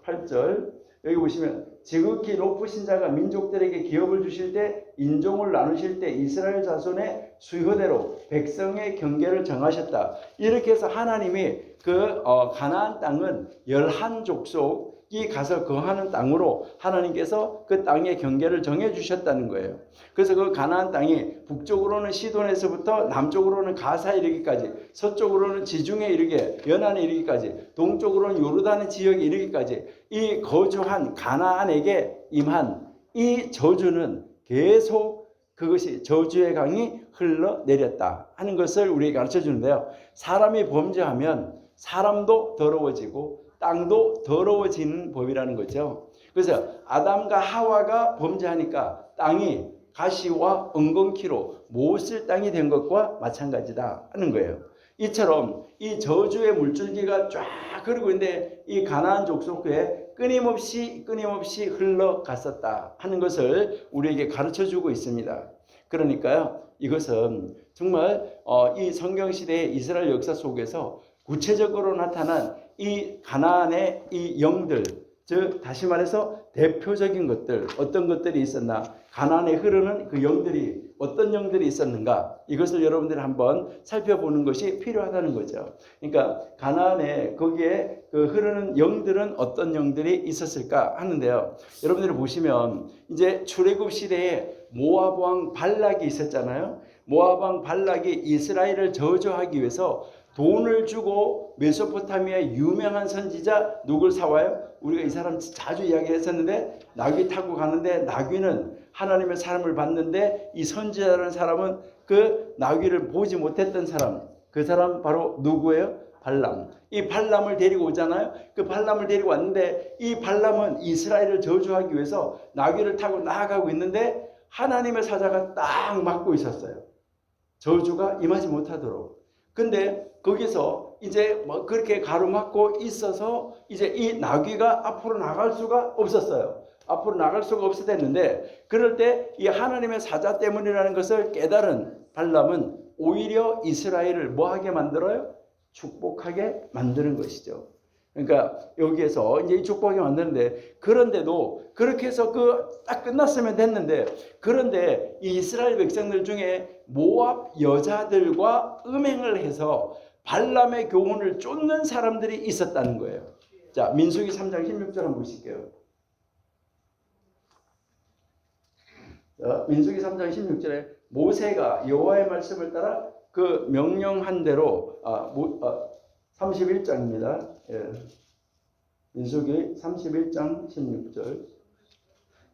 8절. 여기 보시면 지극히 높으신 자가 민족들에게 기업을 주실 때 인종을 나누실 때 이스라엘 자손의 수효대로 백성의 경계를 정하셨다. 이렇게 해서 하나님이 그 가나안 땅은 11족속 가서 거하는 땅으로 하나님께서 그 땅의 경계를 정해 주셨다는 거예요. 그래서 그 가나안 땅이 북쪽으로는 시돈에서부터 남쪽으로는 가사 이르기까지, 서쪽으로는 지중해 이르게, 연안에 이르기까지, 동쪽으로는 요르단의 지역에 이르기까지 이 거주한 가나안에게 임한 이 저주는 계속 그것이 저주의 강이 흘러내렸다 하는 것을 우리에게 가르쳐 주는데요. 사람이 범죄하면 사람도 더러워지고 땅도 더러워지는 법이라는 거죠. 그래서 아담과 하와가 범죄하니까 땅이 가시와 엉겅퀴로 못쓸 땅이 된 것과 마찬가지다 하는 거예요. 이처럼 이 저주의 물줄기가 쫙 흐르고 있는데 이 가나안 족속에 끊임없이 흘러갔었다 하는 것을 우리에게 가르쳐주고 있습니다. 그러니까요, 이것은 정말 이 성경시대의 이스라엘 역사 속에서 구체적으로 나타난 이 가나안의 이 영들, 즉 다시 말해서 대표적인 것들, 어떤 것들이 있었나, 가나안에 흐르는 그 영들이 어떤 영들이 있었는가, 이것을 여러분들이 한번 살펴보는 것이 필요하다는 거죠. 그러니까 가나안에 거기에 그 흐르는 영들은 어떤 영들이 있었을까 하는데요. 여러분들이 보시면 이제 출애굽 시대에 모압 왕 발락이 있었잖아요. 모압 왕 발락이 이스라엘을 저주하기 위해서 돈을 주고 메소포타미아의 유명한 선지자 누굴 사와요? 우리가 이 사람 자주 이야기했었는데, 나귀 타고 가는데 나귀는 하나님의 사람을 봤는데 이 선지자라는 사람은 그 나귀를 보지 못했던 사람, 그 사람 바로 누구예요? 발람. 이 발람을 데리고 오잖아요. 그 발람을 데리고 왔는데 이 발람은 이스라엘을 저주하기 위해서 나귀를 타고 나아가고 있는데 하나님의 사자가 딱 막고 있었어요. 저주가 임하지 못하도록. 근데 거기서 이제 뭐 그렇게 가로막고 있어서 이제 이 나귀가 앞으로 나갈 수가 없었어요. 앞으로 나갈 수가 없었는데, 그럴 때 이 하나님의 사자 때문이라는 것을 깨달은 발람은 오히려 이스라엘을 뭐하게 만들어요? 축복하게 만드는 것이죠. 그러니까 여기에서 이제 이 축복하게 만드는데, 그런데도 그렇게 해서 딱 끝났으면 됐는데, 그런데 이 이스라엘 백성들 중에 모압 여자들과 음행을 해서 발람의 교훈을 쫓는 사람들이 있었다는 거예요. 자, 민수기 3장 16절 한번 보실게요. 민수기 3장 16절에 모세가 여호와의 말씀을 따라 그 명령한 대로 31장입니다. 예. 민수기 31장 16절.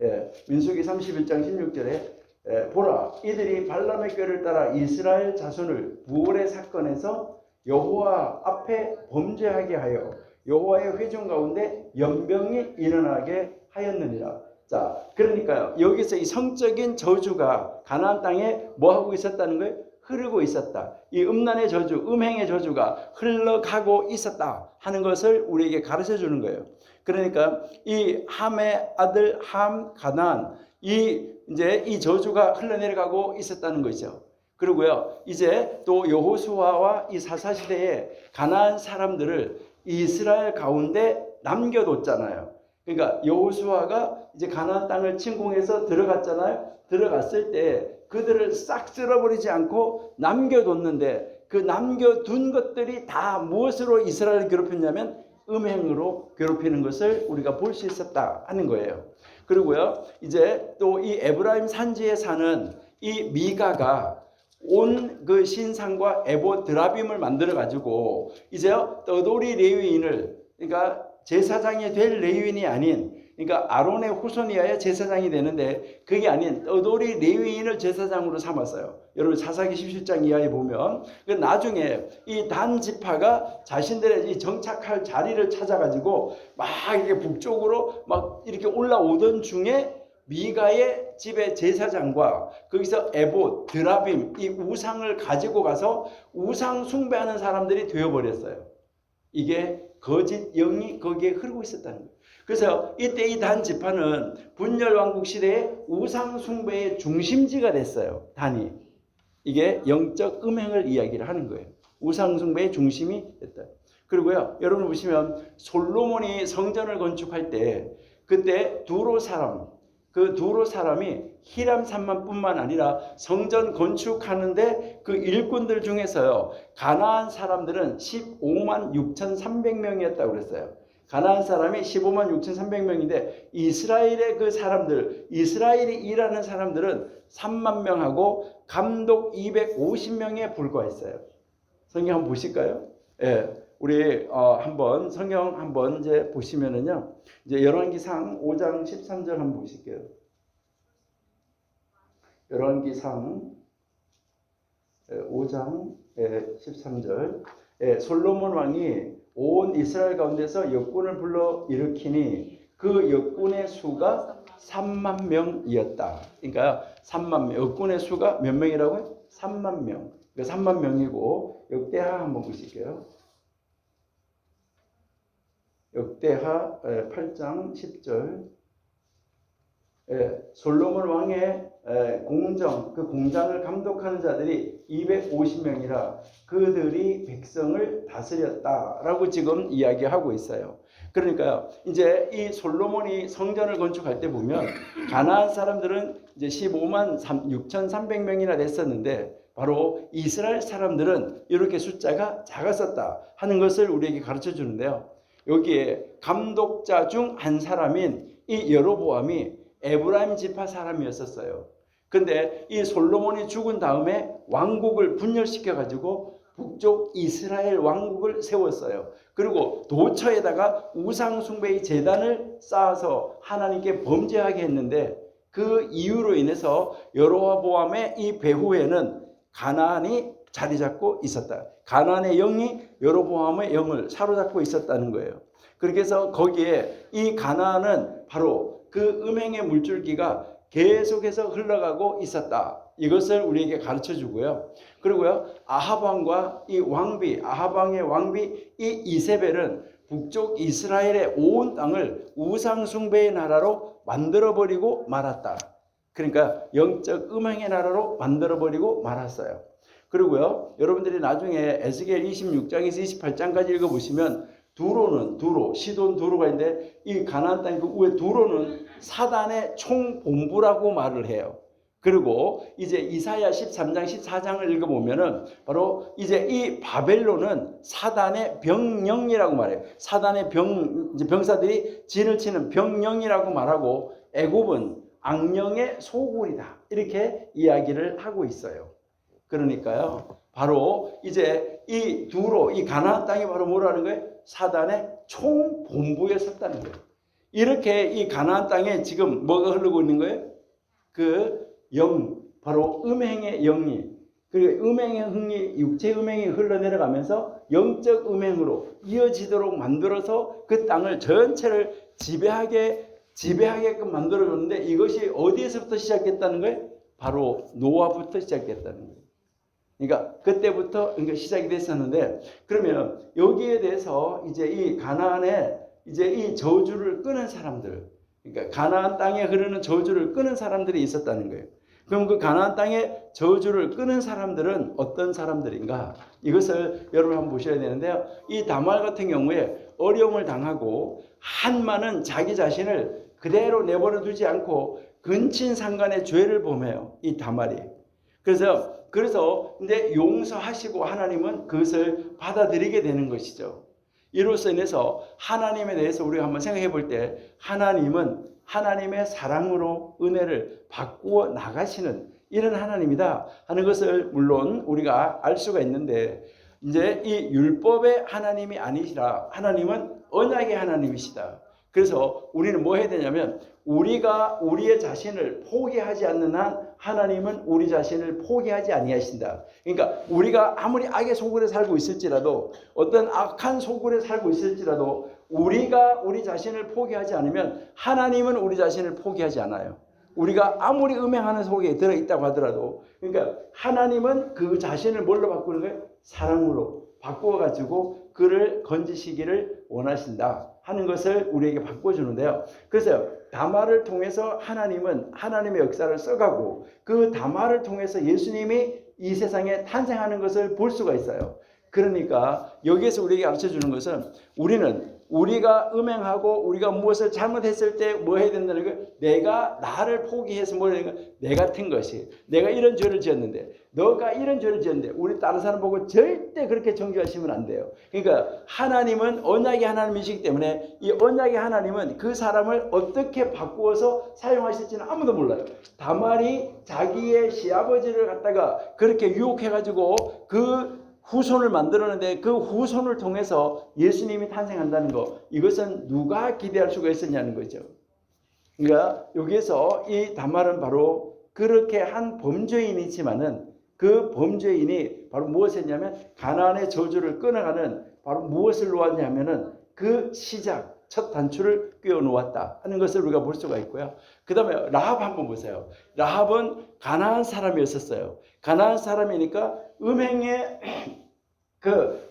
예. 민수기 31장 16절에 보라, 이들이 발람의 꾀를 따라 이스라엘 자손을 부올의 사건에서 여호와 앞에 범죄하게 하여 여호와의 회중 가운데 연병이 일어나게 하였느니라. 자, 그러니까요, 여기서 이 성적인 저주가 가나안 땅에 뭐하고 있었다는 거예요? 흐르고 있었다. 이 음란의 저주, 음행의 저주가 흘러가고 있었다 하는 것을 우리에게 가르쳐 주는 거예요. 그러니까 이 함의 아들 함 가나안, 이제 이 저주가 흘러내려가고 있었다는 거죠. 그리고요, 이제 또 여호수아와 이 사사시대에 가나안 사람들을 이스라엘 가운데 남겨뒀잖아요. 그러니까 여호수아가 이제 가나안 땅을 침공해서 들어갔잖아요. 들어갔을 때 그들을 싹 쓸어버리지 않고 남겨뒀는데, 그 남겨둔 것들이 다 무엇으로 이스라엘을 괴롭혔냐면 음행으로 괴롭히는 것을 우리가 볼 수 있었다 하는 거예요. 그리고요, 이제 또 이 에브라임 산지에 사는 이 미가가 온 그 신상과 에봇 드라빔을 만들어 가지고 이제 떠돌이 레위인을, 그러니까 제사장이 될 레위인이 아닌, 그러니까 아론의 후손이어야 제사장이 되는데 그게 아닌 떠돌이 레위인을 제사장으로 삼았어요. 여러분 사사기 17장 이하에 보면 나중에 이 단 지파가 자신들의 이 정착할 자리를 찾아가지고 막 이렇게 북쪽으로 막 이렇게 올라오던 중에 미가의 집의 제사장과 거기서 에봇, 드라빔, 이 우상을 가지고 가서 우상 숭배하는 사람들이 되어버렸어요. 이게 거짓 영이 거기에 흐르고 있었다는 거예요. 그래서 이때 이 단 지파는 분열왕국 시대의 우상 숭배의 중심지가 됐어요. 단이. 이게 영적 음행을 이야기를 하는 거예요. 우상 숭배의 중심이 됐다. 그리고요, 여러분 보시면 솔로몬이 성전을 건축할 때 그때 두로 사람, 그 두로 사람이 히람 3만뿐만 아니라 성전 건축하는데 그 일꾼들 중에서요, 가나안 사람들은 15만 6,300명이었다고 그랬어요. 가나안 사람이 15만 6,300명인데 이스라엘의 그 사람들, 이스라엘이 일하는 사람들은 3만 명하고 감독 250명에 불과했어요. 성경 한번 보실까요? 예, 우리 한번 성경 한번 이제 보시면은요, 이제 열왕기상 5장 13절 한번 보실게요. 열왕기상 5장 13절. 솔로몬 왕이 온 이스라엘 가운데서 역군을 불러 일으키니 그 역군의 수가 3만 명이었다. 그러니까 3만 명. 역군의 수가 몇 명이라고요? 3만 명. 그러니까 3만 명이고 역대하 한번 보실게요. 역대하 8장 10절. 솔로몬 왕의 공정, 그 공장을 감독하는 자들이 250명이라 그들이 백성을 다스렸다라고 지금 이야기하고 있어요. 그러니까요, 이제 이 솔로몬이 성전을 건축할 때 보면 가나안 사람들은 이제 15만 6,300명이나 됐었는데 바로 이스라엘 사람들은 이렇게 숫자가 작았었다 하는 것을 우리에게 가르쳐 주는데요. 여기에 감독자 중 한 사람인 이 여로보암이 에브라임 지파 사람이었었어요. 근데 이 솔로몬이 죽은 다음에 왕국을 분열시켜 가지고 북쪽 이스라엘 왕국을 세웠어요. 그리고 도처에다가 우상 숭배의 제단을 쌓아서 하나님께 범죄하게 했는데 그 이유로 인해서 여로보암의 이 배후에는 가나안이 자리 잡고 있었다. 가나안의 영이 여로보암의 영을 사로잡고 있었다는 거예요. 그렇게 해서 거기에 이 가나안은 바로 그 음행의 물줄기가 계속해서 흘러가고 있었다. 이것을 우리에게 가르쳐 주고요. 그리고요, 아합 왕과 이 왕비, 아합 왕의 왕비 이 이세벨은 북쪽 이스라엘의 온 땅을 우상 숭배의 나라로 만들어 버리고 말았다. 그러니까 영적 음행의 나라로 만들어 버리고 말았어요. 그리고요, 여러분들이 나중에 에스겔 26장에서 28장까지 읽어 보시면 시돈 두로가 있는데 이 가나안 땅 그 위에 두로는 사단의 총본부라고 말을 해요. 그리고 이제 이사야 13장 14장을 읽어보면은 바로 이제 이 바벨론은 사단의 병영이라고 말해요. 사단의 병사들이 진을 치는 병영이라고 말하고 애굽은 악령의 소굴이다. 이렇게 이야기를 하고 있어요. 그러니까요, 바로 이제 이 가나안 땅이 바로 뭐라는 거예요? 사단의 총본부에 섰다는 거예요. 이렇게 이 가나안 땅에 지금 뭐가 흐르고 있는 거예요? 그 영, 바로 음행의 영이, 그리고 음행의 흥이, 육체 음행이 흘러내려가면서 영적 음행으로 이어지도록 만들어서 그 땅을 전체를 지배하게끔 만들어줬는데 이것이 어디에서부터 시작했다는 거예요? 바로 노아부터 시작했다는 거예요. 그러니까 그때부터 시작이 됐었는데, 그러면 여기에 대해서 이제 이 가나안에 이제 이 저주를 끄는 사람들, 그러니까 가나안 땅에 흐르는 저주를 끄는 사람들이 있었다는 거예요. 그럼 그 가나안 땅에 저주를 끄는 사람들은 어떤 사람들인가? 이것을 여러분 한번 보셔야 되는데요. 이 다말 같은 경우에 어려움을 당하고 한마는 자기 자신을 그대로 내버려 두지 않고 근친상간의 죄를 범해요. 이 다말이. 그래서 이제 용서하시고 하나님은 그것을 받아들이게 되는 것이죠. 이로써 인해서 하나님에 대해서 우리가 한번 생각해 볼 때 하나님은 하나님의 사랑으로 은혜를 바꾸어 나가시는 이런 하나님이다 하는 것을 물론 우리가 알 수가 있는데, 이제 이 율법의 하나님이 아니시라 하나님은 언약의 하나님이시다. 그래서 우리는 뭐 해야 되냐면 우리가 우리의 자신을 포기하지 않는 한 하나님은 우리 자신을 포기하지 아니하신다. 그러니까 우리가 아무리 악의 소굴에 살고 있을지라도, 어떤 악한 소굴에 살고 있을지라도 우리가 우리 자신을 포기하지 않으면 하나님은 우리 자신을 포기하지 않아요. 우리가 아무리 음행하는 속에 들어있다고 하더라도, 그러니까 하나님은 그 자신을 뭘로 바꾸는 거예요? 사랑으로 바꾸어가지고 그를 건지시기를 원하신다 하는 것을 우리에게 바꿔주는데요. 그래서 다말을 통해서 하나님은 하나님의 역사를 써가고 그 다말을 통해서 예수님이 이 세상에 탄생하는 것을 볼 수가 있어요. 그러니까 여기에서 우리에게 가르쳐주는 것은 우리는 우리가 음행하고 우리가 무엇을 잘못했을 때 뭐 해야 된다는 거예요? 내가 나를 포기해서 뭐 해야 되는 거예요? 내 같은 것이. 내가 이런 죄를 지었는데, 너가 이런 죄를 지었는데 우리 다른 사람 보고 절대 그렇게 정죄하시면 안 돼요. 그러니까 하나님은 언약의 하나님이시기 때문에 이 언약의 하나님은 그 사람을 어떻게 바꾸어서 사용하실지는 아무도 몰라요. 다말이 자기의 시아버지를 갖다가 그렇게 유혹해가지고 그 후손을 만들었는데 그 후손을 통해서 예수님이 탄생한다는 거, 이것은 누가 기대할 수가 있었냐는 거죠. 그러니까 여기에서 이 다말은 바로 그렇게 한 범죄인이지만은 그 범죄인이 바로 무엇을 했냐면 가나안의 저주를 끊어가는 바로 무엇을 놓았냐면은 그 시작, 첫 단추를 끼워 놓았다 하는 것을 우리가 볼 수가 있고요. 그 다음에 라합 한번 보세요. 라합은 가나안 사람이었었어요. 가나안 사람이니까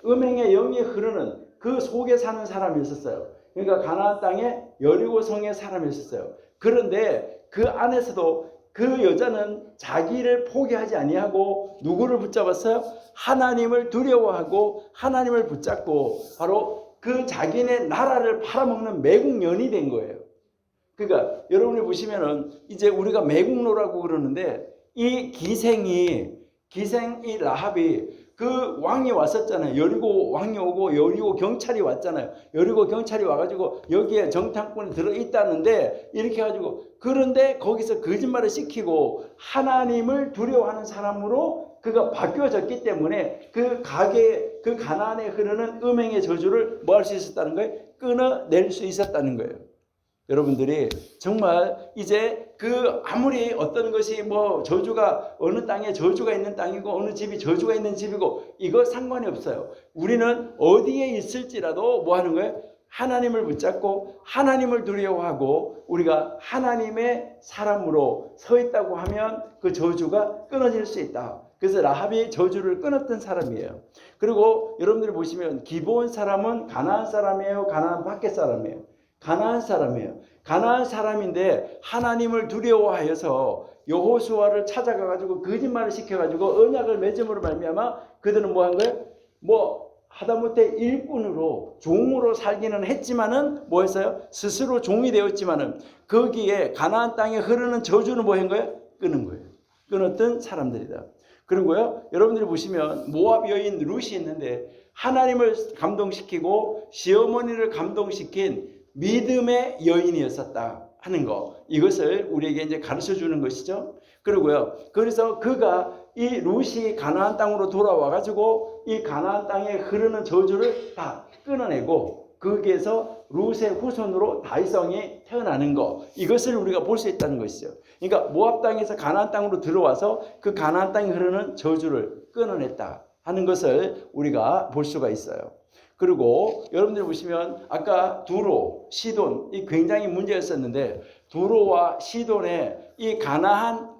음행의 영이 흐르는 그 속에 사는 사람이었어요. 그러니까 가나안 땅에 여리고 성의 사람이었어요. 그런데 그 안에서도 그 여자는 자기를 포기하지 아니하고 누구를 붙잡았어요? 하나님을 두려워하고 하나님을 붙잡고 바로 그 자기네 나라를 팔아먹는 매국년이 된 거예요. 그러니까 여러분이 보시면은 이제 우리가 매국노라고 그러는데 이 기생이 라합이 그 왕이 왔었잖아요. 여리고 왕이 오고 여리고 경찰이 왔잖아요. 여리고 경찰이 와가지고 여기에 정탐꾼이 들어있다는데 이렇게 해가지고 그런데 거기서 거짓말을 시키고 하나님을 두려워하는 사람으로 그가 바뀌어졌기 때문에 그 가나안에 흐르는 음행의 저주를 뭐 할 수 있었다는 거예요? 끊어낼 수 있었다는 거예요. 여러분들이 정말 이제 그 아무리 어떤 것이 뭐 저주가 어느 땅에 저주가 있는 땅이고 어느 집이 저주가 있는 집이고 이거 상관이 없어요. 우리는 어디에 있을지라도 뭐 하는 거예요? 하나님을 붙잡고 하나님을 두려워하고 우리가 하나님의 사람으로 서 있다고 하면 그 저주가 끊어질 수 있다. 그래서 라합이 저주를 끊었던 사람이에요. 그리고 여러분들이 보시면 기브온 사람은 가나안 사람이에요? 가나안 밖의 사람이에요? 가나안 사람이에요. 가나안 사람인데 하나님을 두려워하여서 여호수아를 찾아가가지고 거짓말을 시켜가지고 언약을 맺음으로 말미암아 그들은 뭐 한 거예요? 뭐 하다못해 일꾼으로 종으로 살기는 했지만은 뭐 했어요? 스스로 종이 되었지만은 거기에 가나안 땅에 흐르는 저주는 뭐 한 거예요? 끊은 거예요. 끊었던 사람들이다. 그리고요, 여러분들이 보시면 모압 여인 룻이 있는데 하나님을 감동시키고 시어머니를 감동시킨 믿음의 여인이었었다 하는 거, 이것을 우리에게 이제 가르쳐 주는 것이죠. 그리고요, 그래서 그가 이 룻이 가나안 땅으로 돌아와 가지고 이 가나안 땅에 흐르는 저주를 다 끊어내고 거기에서 룻의 후손으로 다윗성이 태어나는 거, 이것을 우리가 볼 수 있다는 것이죠. 그러니까 모압 땅에서 가나안 땅으로 들어와서 그 가나안 땅에 흐르는 저주를 끊어냈다 하는 것을 우리가 볼 수가 있어요. 그리고 여러분들 보시면 아까 두로, 시돈, 이 굉장히 문제였었는데 두로와 시돈의 이 가나안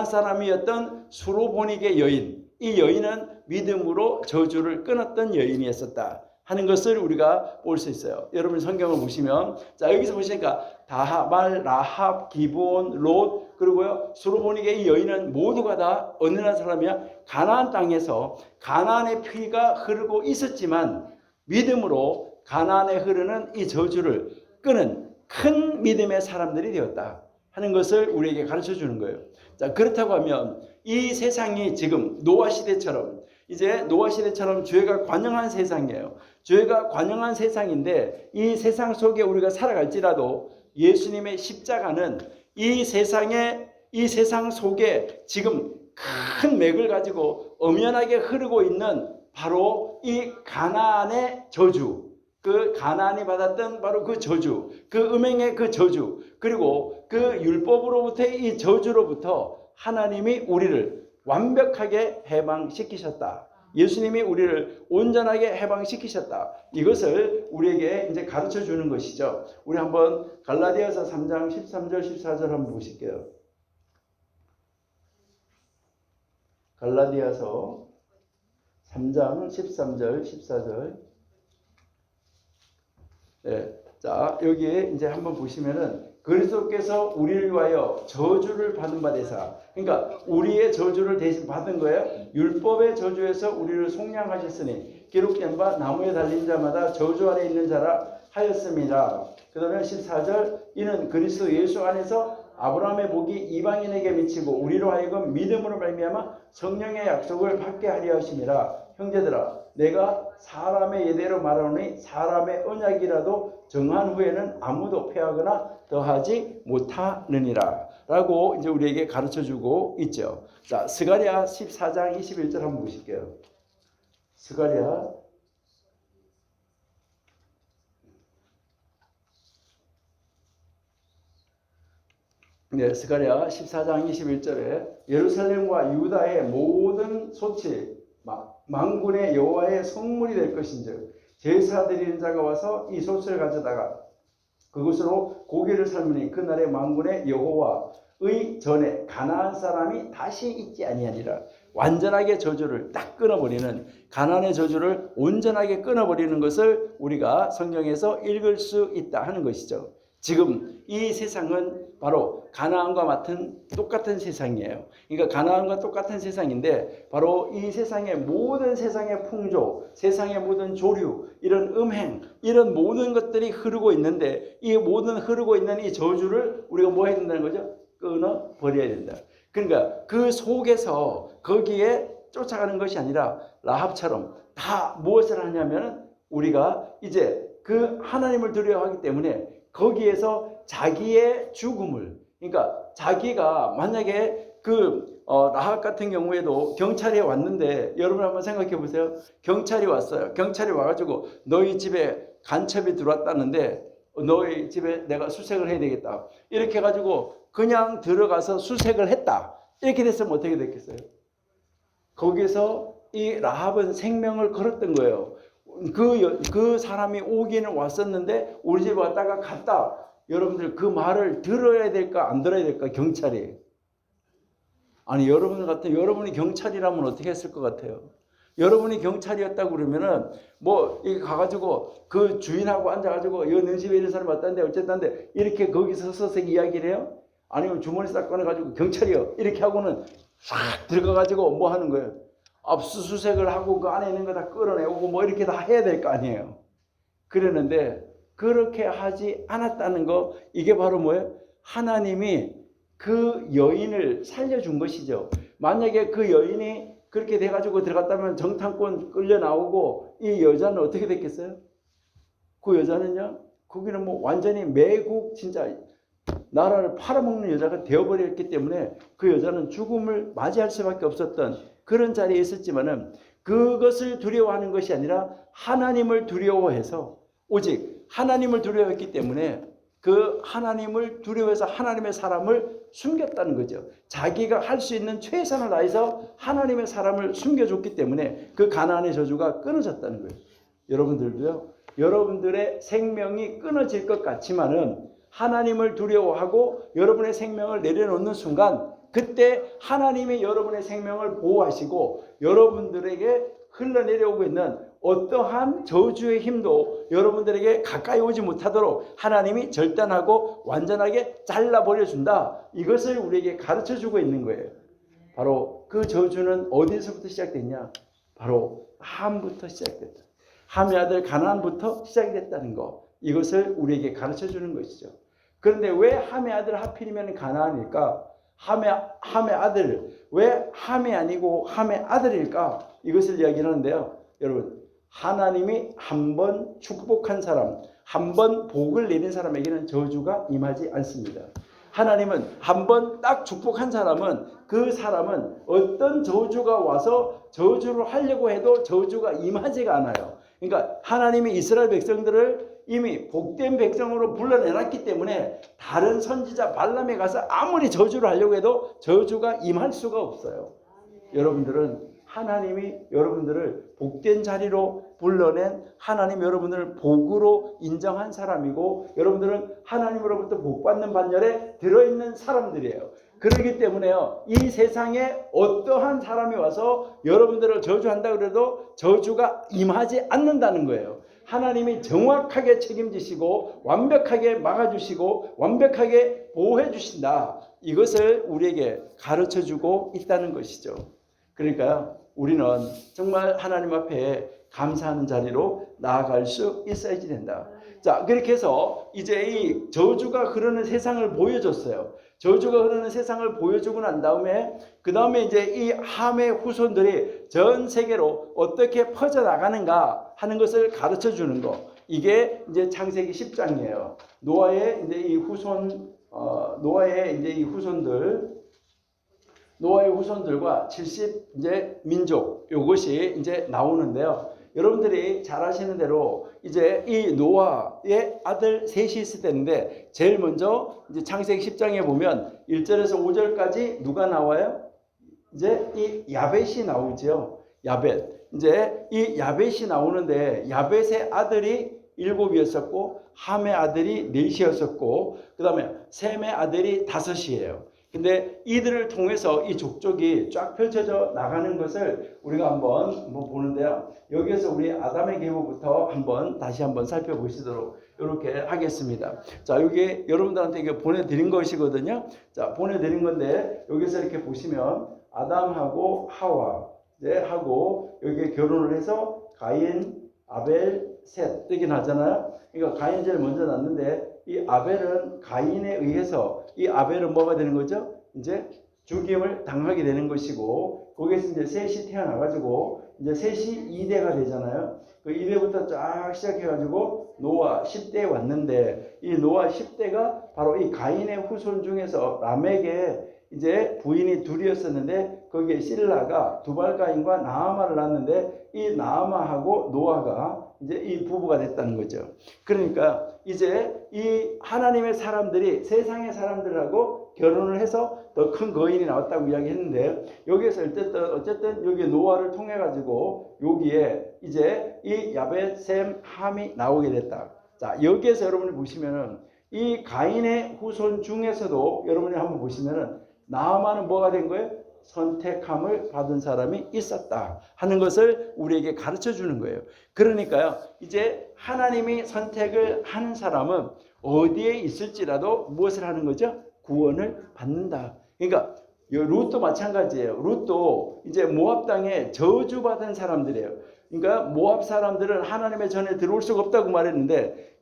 사람이었던 수로보닉의 여인, 이 여인은 믿음으로 저주를 끊었던 여인이었었다 하는 것을 우리가 볼 수 있어요. 여러분 성경을 보시면 자 여기서 보시니까 다말, 라합, 기브온, 롯, 그리고요 수로보닉의 이 여인은 모두가 다 어느 나라 사람이야? 가나안 땅에서 가나안의 피가 흐르고 있었지만 믿음으로 가나안에 흐르는 이 저주를 끄는 큰 믿음의 사람들이 되었다 하는 것을 우리에게 가르쳐 주는 거예요. 자 그렇다고 하면 이 세상이 지금 노아 시대처럼 이제 노아 시대처럼 죄가 관영한 세상이에요. 죄가 관영한 세상인데 이 세상 속에 우리가 살아갈지라도 예수님의 십자가는 이 세상 속에 지금 큰 맥을 가지고 엄연하게 흐르고 있는 바로 이 가나안의 저주, 그 가나안이 받았던 바로 그 저주, 그 음행의 그 저주, 그리고 그 율법으로부터의 이 저주로부터 하나님이 우리를 완벽하게 해방시키셨다. 예수님이 우리를 온전하게 해방시키셨다. 이것을 우리에게 이제 가르쳐 주는 것이죠. 우리 한번 갈라디아서 3장 13절 14절 한번 보실게요. 갈라디아서 3장 13절 14절. 네. 자, 여기에 이제 한번 보시면은 그리스도께서 우리를 위하여 저주를 받은 바 되사, 그러니까 우리의 저주를 대신 받은 거예요. 율법의 저주에서 우리를 속량하셨으니 기록된 바 나무에 달린 자마다 저주 아래 있는 자라 하였습니다. 그 다음에 14절 이는 그리스도 예수 안에서 아브라함의 복이 이방인에게 미치고 우리로 하여금 믿음으로 말미암아 성령의 약속을 받게 하려 하심이라. 형제들아 내가 사람의 예대로 말하노니 사람의 언약이라도 정한 후에는 아무도 폐하거나 더하지 못하느니라 라고 이제 우리에게 가르쳐주고 있죠. 자, 스가랴 14장 21절 한번 보실게요. 스가랴 스가랴 14장 21절에 예루살렘과 유다의 모든 소치 만군의 여호와의 성물이 될 것인즉 제사 드리는 자가 와서 이 솥을 가져다가 그것으로 고기를 삶으니 그날에 만군의 여호와의 전에 가나안 사람이 다시 있지 아니하니라. 완전하게 저주를 딱 끊어버리는, 가나안의 저주를 온전하게 끊어버리는 것을 우리가 성경에서 읽을 수 있다 하는 것이죠. 지금 이 세상은 바로 가나안과 같은 똑같은 세상이에요. 그러니까 가나안과 똑같은 세상인데 바로 이 세상의 모든 세상의 풍조, 세상의 모든 조류, 이런 음행, 이런 모든 것들이 흐르고 있는데 이 모든 흐르고 있는 이 저주를 우리가 뭐 해야 된다는 거죠? 끊어버려야 된다. 그러니까 그 속에서 거기에 쫓아가는 것이 아니라 라합처럼 다 무엇을 하냐면 우리가 이제 그 하나님을 두려워하기 때문에 거기에서 자기의 죽음을, 그러니까 자기가 만약에 라합 같은 경우에도 경찰이 왔는데 여러분 한번 생각해 보세요. 경찰이 왔어요. 경찰이 와가지고 너희 집에 간첩이 들어왔다는데 너희 집에 내가 수색을 해야 되겠다. 이렇게 해가지고 그냥 들어가서 수색을 했다. 이렇게 됐으면 어떻게 됐겠어요? 거기서 이 라합은 생명을 걸었던 거예요. 그 사람이 오기는 왔었는데 우리 집에 왔다가 갔다. 여러분들 그 말을 들어야 될까 안 들어야 될까? 경찰이. 아니 여러분이 경찰이라면 어떻게 했을 것 같아요? 여러분이 경찰이었다고 그러면은 이게 가가지고 그 주인하고 앉아가지고 너 집에 이런 사람이 왔다는데 어쨌다는데 이렇게 거기서 서서 이야기를 해요? 아니면 주머니 싹 꺼내가지고 경찰이요 이렇게 하고는 싹 들어가가지고 뭐 하는 거예요? 압수수색을 하고 그 안에 있는 거 다 끌어내오고 이렇게 다 해야 될 거 아니에요. 그랬는데 그렇게 하지 않았다는 거, 이게 바로 뭐예요? 하나님이 그 여인을 살려준 것이죠. 만약에 그 여인이 그렇게 돼가지고 들어갔다면 정탐권 끌려 나오고 이 여자는 어떻게 됐겠어요? 그 여자는요, 거기는 완전히 매국 진짜 나라를 팔아먹는 여자가 되어버렸기 때문에 그 여자는 죽음을 맞이할 수밖에 없었던 그런 자리에 있었지만은 그것을 두려워하는 것이 아니라 하나님을 두려워해서, 오직 하나님을 두려워했기 때문에 그 하나님을 두려워해서 하나님의 사람을 숨겼다는 거죠. 자기가 할 수 있는 최선을 다해서 하나님의 사람을 숨겨줬기 때문에 그 가나안의 저주가 끊어졌다는 거예요. 여러분들도요, 여러분들의 생명이 끊어질 것 같지만은 하나님을 두려워하고 여러분의 생명을 내려놓는 순간 그때 하나님이 여러분의 생명을 보호하시고 여러분들에게 흘러내려오고 있는 어떠한 저주의 힘도 여러분들에게 가까이 오지 못하도록 하나님이 절단하고 완전하게 잘라버려준다. 이것을 우리에게 가르쳐주고 있는 거예요. 바로 그 저주는 어디서부터 시작됐냐? 바로 함부터 시작됐다. 함의 아들 가나안부터 시작됐다는 거. 이것을 우리에게 가르쳐주는 것이죠. 그런데 왜 함의 아들 하필이면 가나안일까? 함의 아들, 왜 함이 아니고 함의 아들일까? 이것을 이야기하는데요. 여러분, 하나님이 한 번 축복한 사람, 한 번 복을 내린 사람에게는 저주가 임하지 않습니다. 하나님은 한 번 딱 축복한 사람은 그 사람은 어떤 저주가 와서 저주를 하려고 해도 저주가 임하지가 않아요. 그러니까 하나님이 이스라엘 백성들을 이미 복된 백성으로 불러내놨기 때문에 다른 선지자 발람에 가서 아무리 저주를 하려고 해도 저주가 임할 수가 없어요. 여러분들은 하나님이 여러분들을 복된 자리로 불러낸 하나님 여러분들을 복으로 인정한 사람이고 여러분들은 하나님으로부터 복받는 반열에 들어있는 사람들이에요. 그렇기 때문에요, 이 세상에 어떠한 사람이 와서 여러분들을 저주한다 그래도 저주가 임하지 않는다는 거예요. 하나님이 정확하게 책임지시고 완벽하게 막아주시고 완벽하게 보호해 주신다. 이것을 우리에게 가르쳐주고 있다는 것이죠. 그러니까 우리는 정말 하나님 앞에 감사하는 자리로 나아갈 수 있어야지 된다. 자, 그렇게 해서 이제 이 저주가 흐르는 세상을 보여줬어요. 저주가 흐르는 세상을 보여주고 난 다음에 그 다음에 이제 이 함의 후손들이 전 세계로 어떻게 퍼져나가는가 하는 것을 가르쳐 주는 거. 이게 이제 창세기 10장이에요. 노아의 이제 이 후손, 노아의 이제 이 노아의 후손들과 70 이제 민족 요것이 이제 나오는데요. 여러분들이 잘 아시는 대로 이제 이 노아의 아들 셋이 있을 때인데 제일 먼저 이제 창세기 10장에 보면 1절에서 5절까지 누가 나와요? 이제 이 야벳이 나오죠. 야벳. 이제 이 야벳이 나오는데 야벳의 아들이 7이었었고 함의 아들이 4이었었고 그 다음에 셈의 아들이 5이에요. 근데 이들을 통해서 이 족족이 쫙 펼쳐져 나가는 것을 우리가 한번 보는데요. 여기에서 우리 아담의 계보부터 다시 한번 살펴보시도록 이렇게 하겠습니다. 자, 여기 여러분들한테 이게 보내드린 것이거든요. 자, 보내드린 건데 여기서 이렇게 보시면 아담하고 하와 하고 여기 결혼을 해서 가인, 아벨, 셋 이렇게 나잖아요. 그러니까 가인이 제일 먼저 났는데 이 아벨은 가인에 의해서 이 아벨은 뭐가 되는 거죠? 이제 죽임을 당하게 되는 것이고 거기에서 이제 셋이 태어나가지고 이제 셋이 2대가 되잖아요. 그 2대부터 쫙 시작해가지고 노아 10대에 왔는데 이 노아 10대가 바로 이 가인의 후손 중에서 라멕의 이제 부인이 둘이었었는데 거기에 실라가 두발가인과 나아마를 낳았는데 이 나아마하고 노아가 이제 이 부부가 됐다는 거죠. 그러니까 이제 이 하나님의 사람들이 세상의 사람들하고 결혼을 해서 더 큰 거인이 나왔다고 이야기했는데 여기에서 어쨌든 여기 노아를 통해 가지고 여기에 이제 이 야벳, 셈, 함이 나오게 됐다. 자, 여기에서 여러분이 보시면은 이 가인의 후손 중에서도 여러분이 한번 보시면은 나아만은 뭐가 된 거예요? 선택함을 받은 사람이 있었다 하는 것을 우리에게 가르쳐 주는 거예요. 그러니까요, 이제 하나님이 선택을 하는 사람은 어디에 있을지라도 무엇을 하는 거죠? 구원을 받는다. 그러니까 룻도 마찬가지예요. 룻도 이제 모압 땅에 저주받은 사람들이에요. 그러니까 모압 사람들은 하나님의 전에 들어올 수가 없다고 말했는데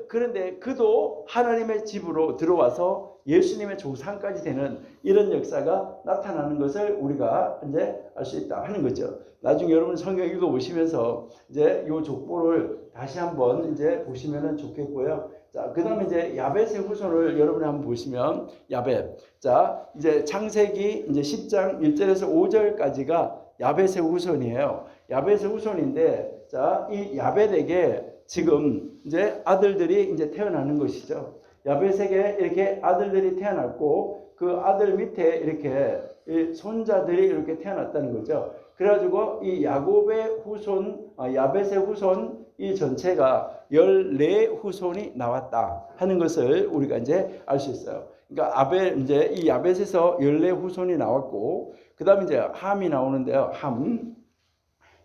그런데 그도 하나님의 집으로 들어와서 예수님의 조상까지 되는 이런 역사가 나타나는 것을 우리가 이제 알 수 있다 하는 거죠. 나중에 여러분 성경 읽어 보시면서 이제 이 족보를 다시 한번 이제 보시면은 좋겠고요. 자, 그다음에 이제 야벳의 후손을 여러분이 한번 보시면 야벳. 자, 이제 창세기 이제 10장 1절에서 5절까지가 야벳의 후손이에요. 야벳의 후손인데 자, 이 야벳에게 지금 이제 아들들이 이제 태어나는 것이죠. 야벳에게 이렇게 아들들이 태어났고 그 아들 밑에 이렇게 손자들이 이렇게 태어났다는 거죠. 그래가지고 이 야곱의 후손, 야벳의 후손 이 전체가 14후손이 나왔다 하는 것을 우리가 이제 알 수 있어요. 그러니까 이제 이 야벳에서 14후손이 나왔고, 그 다음에 이제 함이 나오는데요. 함.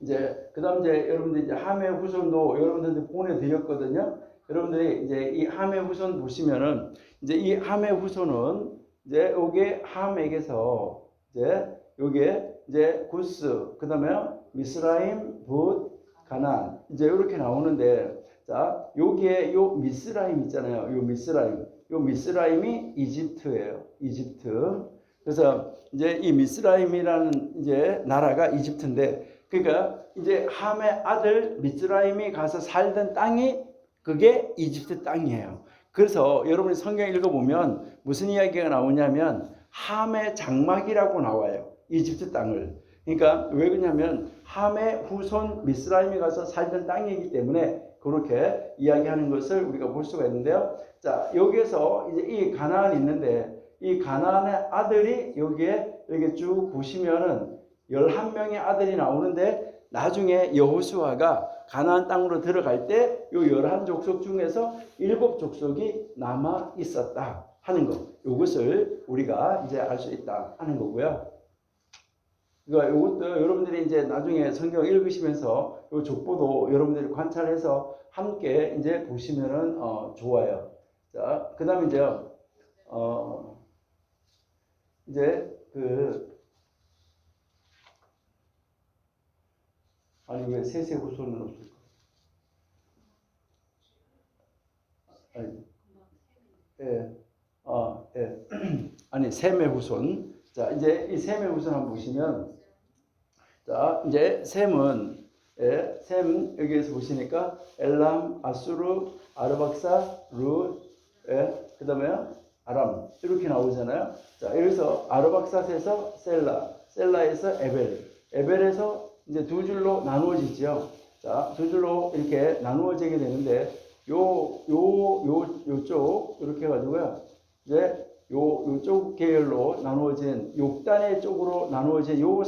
이제, 그 다음 이제 여러분들 이제 함의 후손도 여러분들한테 보내드렸거든요. 여러분들이 이제 이 함의 후손 보시면은 이제 이 함의 후손은 이제 요게 함에게서 이제 요게 이제 구스, 그 다음에 미스라임, 붓, 가나안 이제 이렇게 나오는데 자 여기에 요 미스라임 있잖아요. 요 미스라임이 이집트예요. 이집트. 그래서 이제 이 미스라임이라는 이제 나라가 이집트인데 그러니까 이제 함의 아들 미스라임이 가서 살던 땅이 그게 이집트 땅이에요. 그래서 여러분이 성경 읽어보면 무슨 이야기가 나오냐면 함의 장막이라고 나와요. 이집트 땅을. 그러니까 왜 그러냐면 함의 후손 미스라임이 가서 살던 땅이기 때문에 그렇게 이야기하는 것을 우리가 볼 수가 있는데요. 자, 여기에서 이제 이 가나안이 있는데 이 가나안의 아들이 여기에 이렇게 쭉 보시면은 11명의 아들이 나오는데 나중에 여호수아가 가나안 땅으로 들어갈 때 요 11족속 중에서 7족속이 남아 있었다 하는 것. 이것을 우리가 이제 알 수 있다 하는 거고요. 그러니까 이것도 여러분들이 이제 나중에 성경 읽으시면서 이 족보도 여러분들이 관찰해서 함께 이제 보시면은 좋아요. 자, 그다음에 이제 아니 왜 셋의 후손은 없을까? 아니, 예, 예. 아니 셈의 후손. 자 이제 이 셈의 후손 한번 보시면, 자 이제 셈은 셈 여기에서 보시니까 엘람, 아수르, 아르박사, 룻, 그다음에 아람 이렇게 나오잖아요. 자 여기서 아르박사에서 셀라, 셀라에서 에벨에서 이제 두 줄로 나누어지죠. 자, 두 줄로 이렇게 나누어지게 되는데 요쪽 이렇게 해가지고요. 이제 요쪽 계열로 나누어진 욕단의 쪽으로 나누어진 요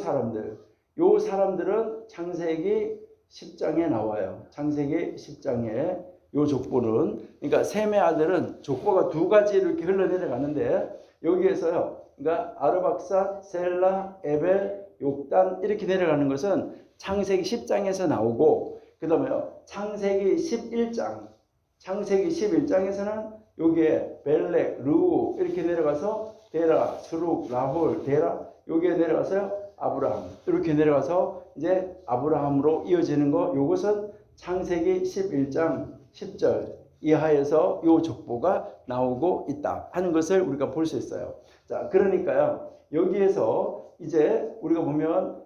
사람들은 창세기 10장에 나와요. 창세기 10장에 요 족보는, 그러니까 셈의 아들은 족보가 두 가지 이렇게 흘러내려가는데 여기에서요. 그러니까 아르박사, 셀라, 에벨, 욕단 이렇게 내려가는 것은 창세기 10장에서 나오고, 그 다음에 창세기 11장에서는 여기에 벨렉, 르우 이렇게 내려가서 데라, 스룩, 라홀, 데라 여기에 내려가서요. 아브라함 이렇게 내려가서 이제 아브라함으로 이어지는 거, 요것은 창세기 11장 10절 이하에서 요 족보가 나오고 있다 하는 것을 우리가 볼 수 있어요. 자, 그러니까요. 여기에서 이제 우리가 보면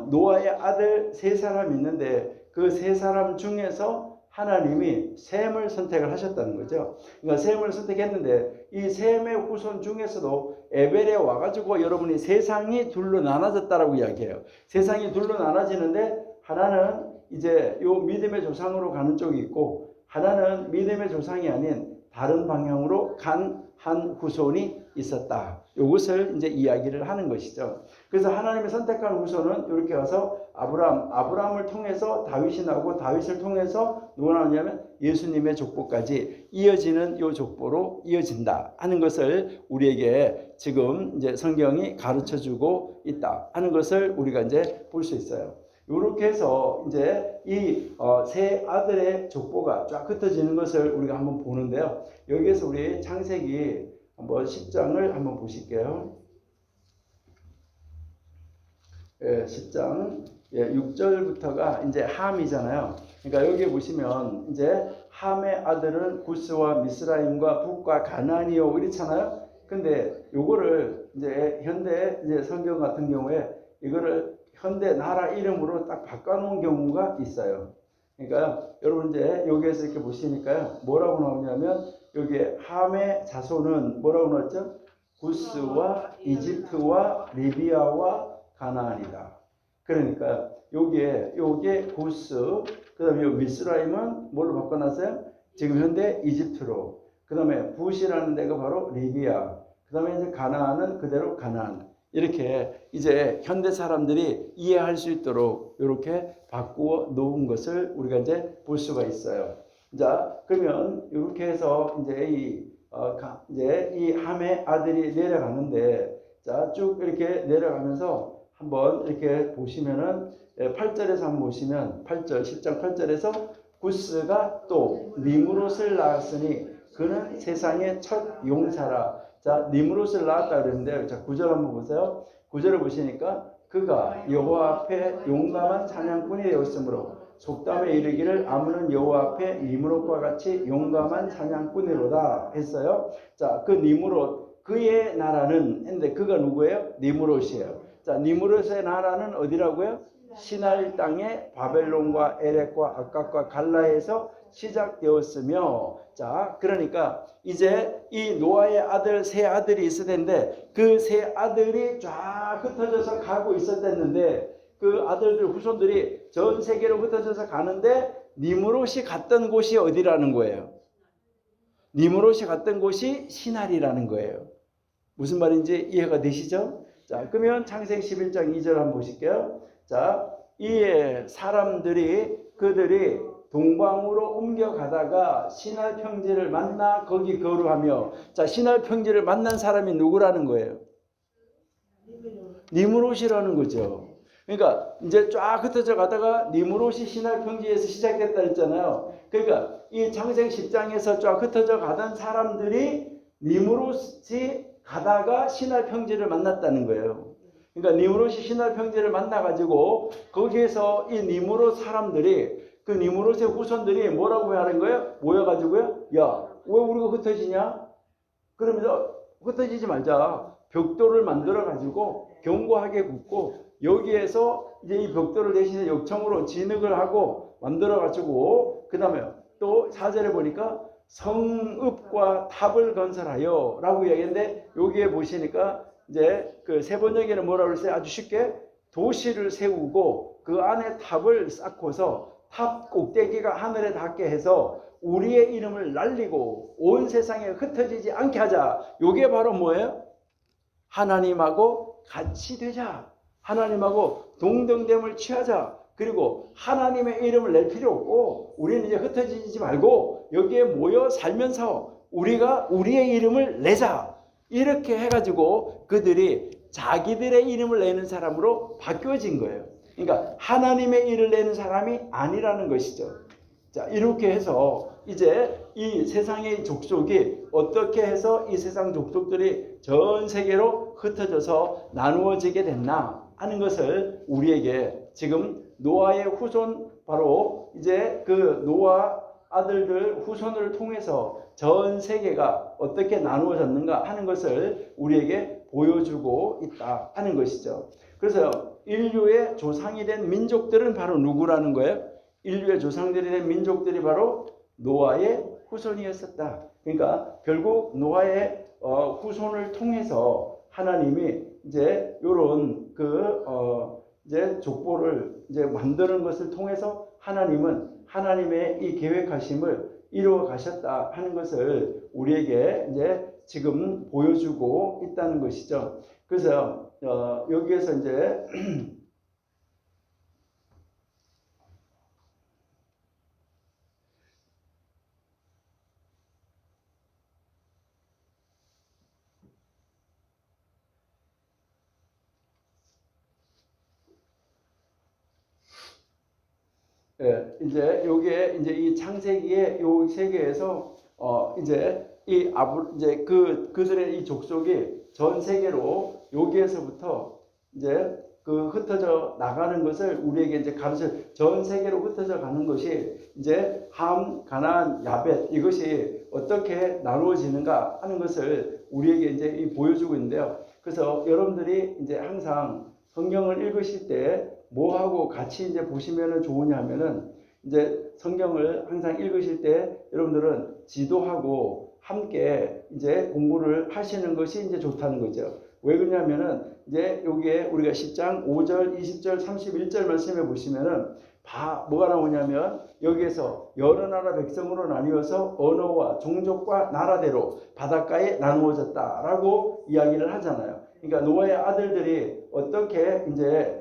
노아의 아들 세 사람이 있는데 그 세 사람 중에서 하나님이 셈을 선택을 하셨다는 거죠. 그러니까 셈을 선택했는데 이 셈의 후손 중에서도 에벨에 와가지고 여러분이 세상이 둘로 나눠졌다라고 이야기해요. 세상이 둘로 나눠지는데 하나는 이제 요 믿음의 조상으로 가는 쪽이 있고, 하나는 믿음의 조상이 아닌 다른 방향으로 간 한 후손이 있었다. 이것을 이제 이야기를 하는 것이죠. 그래서 하나님이 선택한 후손은 이렇게 가서 아브라함을 통해서 다윗이 나오고, 다윗을 통해서 누가 나오냐면 예수님의 족보까지 이어지는 이 족보로 이어진다 하는 것을 우리에게 지금 이제 성경이 가르쳐 주고 있다 하는 것을 우리가 이제 볼 수 있어요. 이렇게 해서 이제 이 세 아들의 족보가 쫙 흩어지는 것을 우리가 한번 보는데요. 여기에서 우리 창세기 한번 10장을 한번 보실게요. 10장 6절부터가 이제 함이잖아요. 그러니까 여기 보시면 이제 함의 아들은 구스와 미스라임과 북과 가나안이요 이렇잖아요. 근데 요거를 이제 현대 이제 성경 같은 경우에 이거를 현대 나라 이름으로 딱 바꿔놓은 경우가 있어요. 그러니까 여러분 이제 여기에서 이렇게 보시니까요. 뭐라고 나오냐면 여기에 함의 자손은 뭐라고 나왔죠? 구스와 이집트와 리비아와 가나안이다. 그러니까 여기에 구스, 그다음에 미스라임은 뭘로 바꿔놨어요? 지금 현대 이집트로. 그다음에 붓이라는 데가 바로 리비아. 그다음에 이제 가나안은 그대로 가나안. 이렇게 이제 현대 사람들이 이해할 수 있도록 이렇게 바꾸어 놓은 것을 우리가 이제 볼 수가 있어요. 자, 그러면 이렇게 해서 이제 이 함의 아들이 내려가는데, 자, 쭉 이렇게 내려가면서 한번 이렇게 보시면은 8절에서 한번 보시면 8절 10장 8절에서 구스가 또 니므롯을 낳았으니 그는 세상의 첫 용사라. 자, 니므롯을 낳았다 그랬는데, 자, 9절 한번 보세요. 9절을 보시니까 그가 여호와 앞에 용감한 사냥꾼이 되었으므로 속담에 이르기를 아무는 여호와 앞에 니므롯과 같이 용감한 사냥꾼이로다 했어요. 자, 그 니므롯 그의 나라는 했는데 그가 누구예요? 니므롯이에요. 자, 니므롯의 나라는 어디라고요? 시날 땅의 바벨론과 에렉과 아깝과 갈라에서 시작되었으며, 자, 그러니까 이제 이 노아의 아들 세 아들이 있을 텐데 그 세 아들이 쫙 흩어져서 가고 있었댔는데 그 아들들 후손들이 전 세계로 흩어져서 가는데 니므롯이 갔던 곳이 어디라는 거예요? 니므롯이 갔던 곳이 시날이라는 거예요. 무슨 말인지 이해가 되시죠? 자, 그러면 창세기 11장 2절 한번 보실게요. 자, 이에 그들이 동방으로 옮겨가다가 시날 평지를 만나 거기 거류하며, 자, 시날 평지를 만난 사람이 누구라는 거예요? 니므롯이라는 거죠. 그러니까 이제 쫙 흩어져 가다가 니므롯이 시날 평지에서 시작됐다 했잖아요. 그러니까 이 창세기 10장에서 쫙 흩어져 가던 사람들이 니므롯이 가다가 시날 평지를 만났다는 거예요. 그러니까 니무롯이 신할 형제를 만나가지고 거기에서 이 니무롯 사람들이 그 니무롯의 후손들이 뭐라고 하는 거예요? 모여가지고요. 야, 왜 우리가 흩어지냐? 그러면서 흩어지지 말자. 벽돌을 만들어가지고 견고하게 굽고 여기에서 이제 이 벽돌을 대신에 역청으로 진흙을 하고 만들어가지고 그 다음에 또 4절에 보니까 성읍과 탑을 건설하여 라고 이야기했는데 여기에 보시니까 이제 그 세 번역에는 뭐라고 그랬어요? 아주 쉽게 도시를 세우고 그 안에 탑을 쌓고서 탑 꼭대기가 하늘에 닿게 해서 우리의 이름을 날리고 온 세상에 흩어지지 않게 하자. 이게 바로 뭐예요? 하나님하고 같이 되자. 하나님하고 동등됨을 취하자. 그리고 하나님의 이름을 낼 필요 없고 우리는 이제 흩어지지 말고 여기에 모여 살면서 우리가 우리의 이름을 내자. 이렇게 해가지고 그들이 자기들의 이름을 내는 사람으로 바뀌어진 거예요. 그러니까 하나님의 일을 내는 사람이 아니라는 것이죠. 자, 이렇게 해서 이제 이 세상의 족속이 어떻게 해서 이 세상 족속들이 전 세계로 흩어져서 나누어지게 됐나 하는 것을 우리에게 지금 노아의 후손 바로 이제 그 노아 아들들 후손을 통해서 전 세계가 어떻게 나누어졌는가 하는 것을 우리에게 보여주고 있다 하는 것이죠. 그래서 인류의 조상이 된 민족들은 바로 누구라는 거예요? 인류의 조상들이 된 민족들이 바로 노아의 후손이었었다. 그러니까 결국 노아의 후손을 통해서 하나님이 이제 이런 이제 족보를 이제 만드는 것을 통해서 하나님은 하나님의 이 계획하심을 이루어 가셨다 하는 것을 우리에게 이제 지금 보여주고 있다는 것이죠. 그래서 여기에서 이제 이제 요게 이제 이 창세기의 요 세계에서 이제 이제 그들의 이 족속이 전 세계로 여기에서부터 이제 그 흩어져 나가는 것을 우리에게 이제 가르쳐 전 세계로 흩어져 가는 것이 이제 함, 가나안, 야벳 이것이 어떻게 나누어지는가 하는 것을 우리에게 이제 보여주고 있는데요. 그래서 여러분들이 이제 항상 성경을 읽으실 때 뭐하고 같이 이제 보시면은 좋으냐 하면은 이제 성경을 항상 읽으실 때 여러분들은 지도하고 함께 이제 공부를 하시는 것이 이제 좋다는 거죠. 왜 그러냐면은 이제 여기에 우리가 10장 5절, 20절, 31절 말씀해 보시면은 뭐가 나오냐면 여기에서 여러 나라 백성으로 나뉘어서 언어와 종족과 나라대로 바닷가에 나누어졌다라고 이야기를 하잖아요. 그러니까 노아의 아들들이 어떻게 이제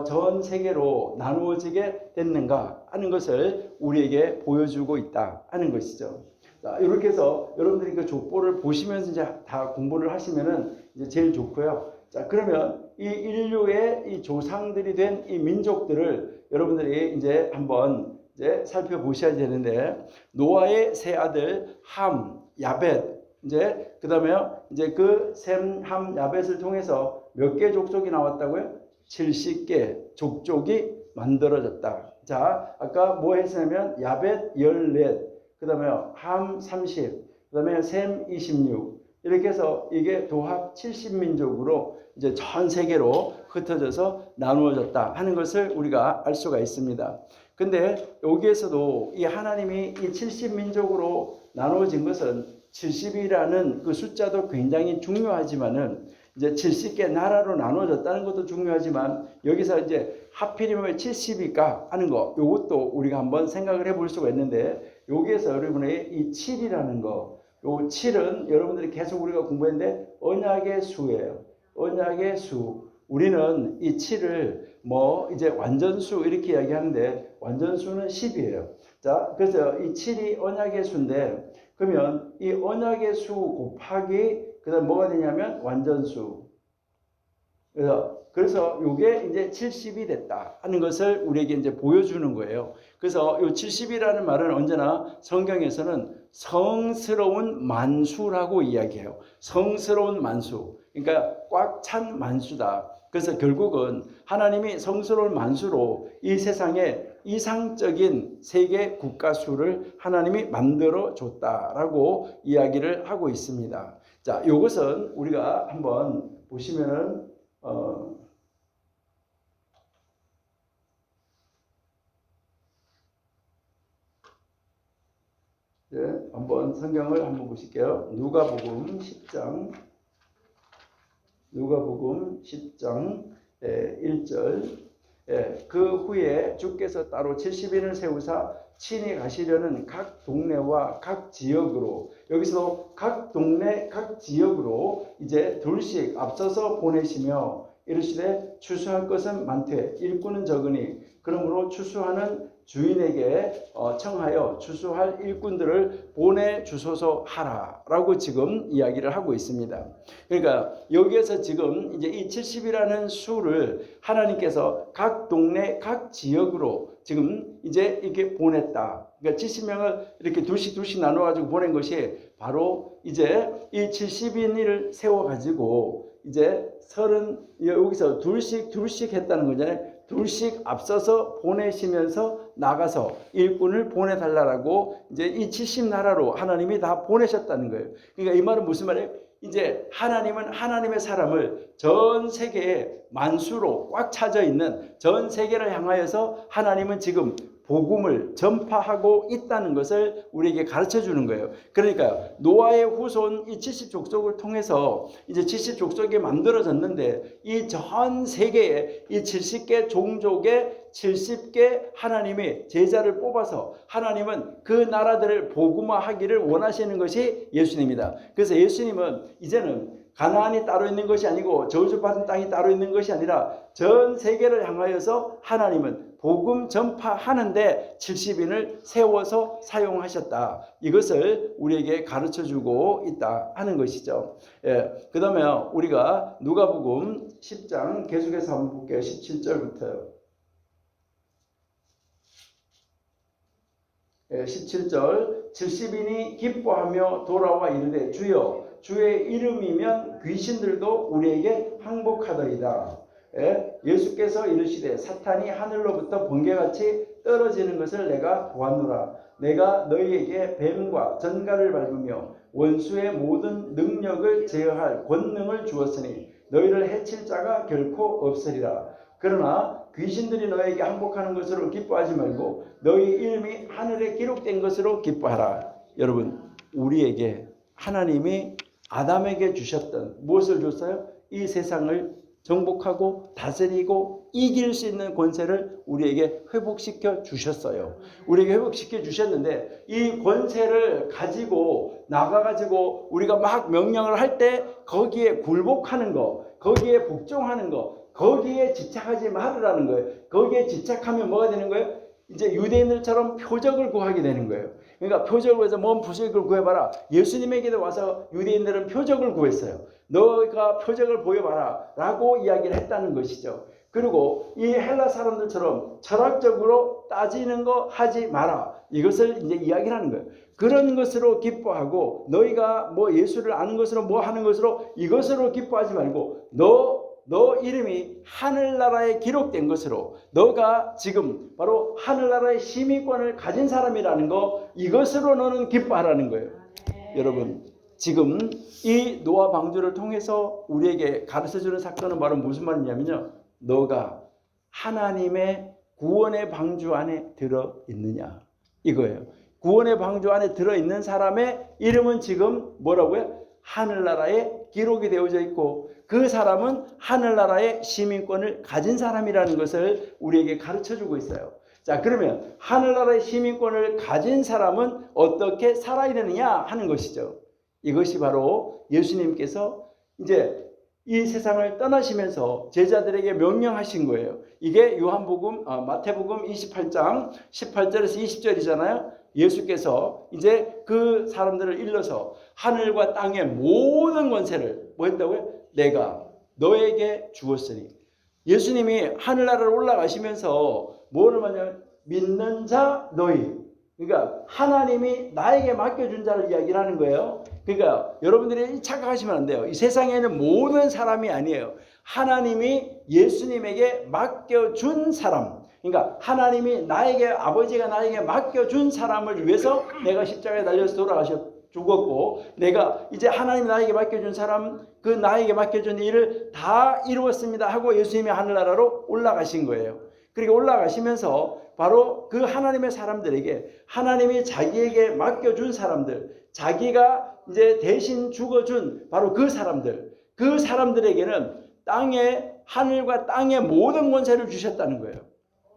전 세계로 나누어지게 됐는가 하는 것을 우리에게 보여주고 있다 하는 것이죠. 자, 이렇게 해서 여러분들이 그 족보를 보시면서 이제 다 공부를 하시면은 이제 제일 좋고요. 자, 그러면 이 인류의 이 조상들이 된 이 민족들을 여러분들이 이제 한번 이제 살펴보셔야 되는데 노아의 세 아들 함, 야벳 이제 그다음에 이제 그 셈, 함, 야벳을 통해서 몇 개 족속이 나왔다고요? 70개 족족이 만들어졌다. 자, 아까 뭐 했냐면 야벳 14, 그 다음에 함 30, 그 다음에 셈 26 이렇게 해서 이게 도합 70민족으로 이제 전 세계로 흩어져서 나누어졌다 하는 것을 우리가 알 수가 있습니다. 근데 여기에서도 이 하나님이 이 70민족으로 나누어진 것은 70이라는 그 숫자도 굉장히 중요하지만은 이제 70개 나라로 나눠졌다는 것도 중요하지만 여기서 이제 하필이면 왜 70일까 하는 거 이것도 우리가 한번 생각을 해볼 수가 있는데 여기에서 여러분의 이 7이라는 거 요 7은 여러분들이 계속 우리가 공부했는데 언약의 수예요. 언약의 수. 우리는 이 7을 뭐 이제 완전수 이렇게 이야기하는데 완전수는 10이에요. 자, 그래서 이 7이 언약의 수인데 그러면 이 언약의 수 곱하기 그다음 뭐가 되냐면 완전수. 그래서 이게 이제 70이 됐다 하는 것을 우리에게 이제 보여주는 거예요. 그래서 이 70이라는 말은 언제나 성경에서는 성스러운 만수라고 이야기해요. 성스러운 만수. 그러니까 꽉 찬 만수다. 그래서 결국은 하나님이 성스러운 만수로 이 세상에 이상적인 세계 국가수를 하나님이 만들어 줬다라고 이야기를 하고 있습니다. 자, 이것은 우리가 한번 보시면은 한번 성경을 한번 보실게요. 누가복음 10장 1절. 그 후에 주께서 따로 70인을 세우사 친히 가시려는 각 동네와 각 지역으로, 여기서 각 동네 각 지역으로 이제 둘씩 앞서서 보내시며 이르시되 추수할 것은 많되 일꾼은 적으니 그러므로 추수하는 주인에게 청하여 추수할 일꾼들을 보내주소서 하라라고 지금 이야기를 하고 있습니다. 그러니까 여기에서 지금 이제 이 70이라는 수를 하나님께서 각 동네 각 지역으로 지금 이제 이렇게 보냈다. 그러니까 70명을 이렇게 둘씩 나눠가지고 보낸 것이 바로 이제 이 70인을 세워가지고 이제 여기서 둘씩 했다는 거잖아요. 둘씩 앞서서 보내시면서 나가서 일꾼을 보내달라고 이제 이 70나라로 하나님이 다 보내셨다는 거예요. 그러니까 이 말은 무슨 말이에요? 이제 하나님은 하나님의 사람을 전 세계에 만수로 꽉 차져 있는 전 세계를 향하여서 하나님은 지금 복음을 전파하고 있다는 것을 우리에게 가르쳐 주는 거예요. 그러니까 노아의 후손 이 70족속을 통해서 이제 70족속이 만들어졌는데 이 전 세계에 이 70개 종족의 70개 하나님이 제자를 뽑아서 하나님은 그 나라들을 복음화하기를 원하시는 것이 예수님이다. 그래서 예수님은 이제는 가나안이 따로 있는 것이 아니고 저주받은 땅이 따로 있는 것이 아니라 전 세계를 향하여서 하나님은 복음 전파하는데 70인을 세워서 사용하셨다. 이것을 우리에게 가르쳐주고 있다 하는 것이죠. 그 다음에 우리가 누가복음 10장 계속해서 한번 볼게요. 17절부터요. 17절 70인이 기뻐하며 돌아와 이르되 주여 주의 이름이면 귀신들도 우리에게 항복하더이다. 예수께서 이르시되 사탄이 하늘로부터 번개같이 떨어지는 것을 내가 보았노라. 내가 너희에게 뱀과 전갈을 밟으며 원수의 모든 능력을 제어할 권능을 주었으니 너희를 해칠 자가 결코 없으리라. 그러나 귀신들이 너에게 항복하는 것으로 기뻐하지 말고 너희 이름이 하늘에 기록된 것으로 기뻐하라. 여러분, 우리에게 하나님이 아담에게 주셨던 무엇을 줬어요? 이 세상을 정복하고 다스리고 이길 수 있는 권세를 우리에게 회복시켜 주셨어요. 우리에게 회복시켜 주셨는데 이 권세를 가지고 나가가지고 우리가 막 명령을 할 때 거기에 굴복하는 거, 거기에 복종하는 거, 거기에 집착하지 말으라는 거예요. 거기에 집착하면 뭐가 되는 거예요? 이제 유대인들처럼 표적을 구하게 되는 거예요. 그러니까 표적을 구해서 뭔 표적을 구해봐라. 예수님에게도 와서 유대인들은 표적을 구했어요. 너가 표적을 보여봐라 라고 이야기를 했다는 것이죠. 그리고 이 헬라 사람들처럼 철학적으로 따지는 거 하지 마라. 이것을 이제 이야기를 하는 거예요. 그런 것으로 기뻐하고 너희가 뭐 예수를 아는 것으로 뭐 하는 것으로 이것으로 기뻐하지 말고 너 이름이 하늘나라에 기록된 것으로 너가 지금 바로 하늘나라의 시민권을 가진 사람이라는 거 이것으로 너는 기뻐하라는 거예요. 여러분, 지금 이 노아 방주를 통해서 우리에게 가르쳐주는 사건은 바로 무슨 말이냐면요, 너가 하나님의 구원의 방주 안에 들어있느냐 이거예요. 구원의 방주 안에 들어있는 사람의 이름은 지금 뭐라고요? 하늘나라에 기록이 되어져 있고 그 사람은 하늘나라의 시민권을 가진 사람이라는 것을 우리에게 가르쳐주고 있어요. 자, 그러면 하늘나라의 시민권을 가진 사람은 어떻게 살아야 되느냐 하는 것이죠. 이것이 바로 예수님께서 이제 이 세상을 떠나시면서 제자들에게 명령하신 거예요. 이게 마태복음 28장 18절에서 20절이잖아요. 예수께서 이제 그 사람들을 일러서 하늘과 땅의 모든 권세를 뭐 했다고요? 내가 너에게 주었으니. 예수님이 하늘나라를 올라가시면서 뭐를 말하냐면 믿는 자 너희. 그러니까 하나님이 나에게 맡겨준 자를 이야기를 하는 거예요. 그러니까 여러분들이 착각하시면 안 돼요. 이 세상에는 모든 사람이 아니에요. 하나님이 예수님에게 맡겨준 사람. 그러니까 하나님이 나에게, 아버지가 나에게 맡겨준 사람을 위해서 내가 십자가에 달려서 죽었고, 내가 이제 하나님이 나에게 맡겨준 사람, 그 나에게 맡겨준 일을 다 이루었습니다 하고 예수님이 하늘나라로 올라가신 거예요. 그리고 올라가시면서 바로 그 하나님의 사람들에게, 하나님이 자기에게 맡겨준 사람들, 자기가 이제 대신 죽어준 바로 그 사람들에게는 하늘과 땅의 모든 권세를 주셨다는 거예요.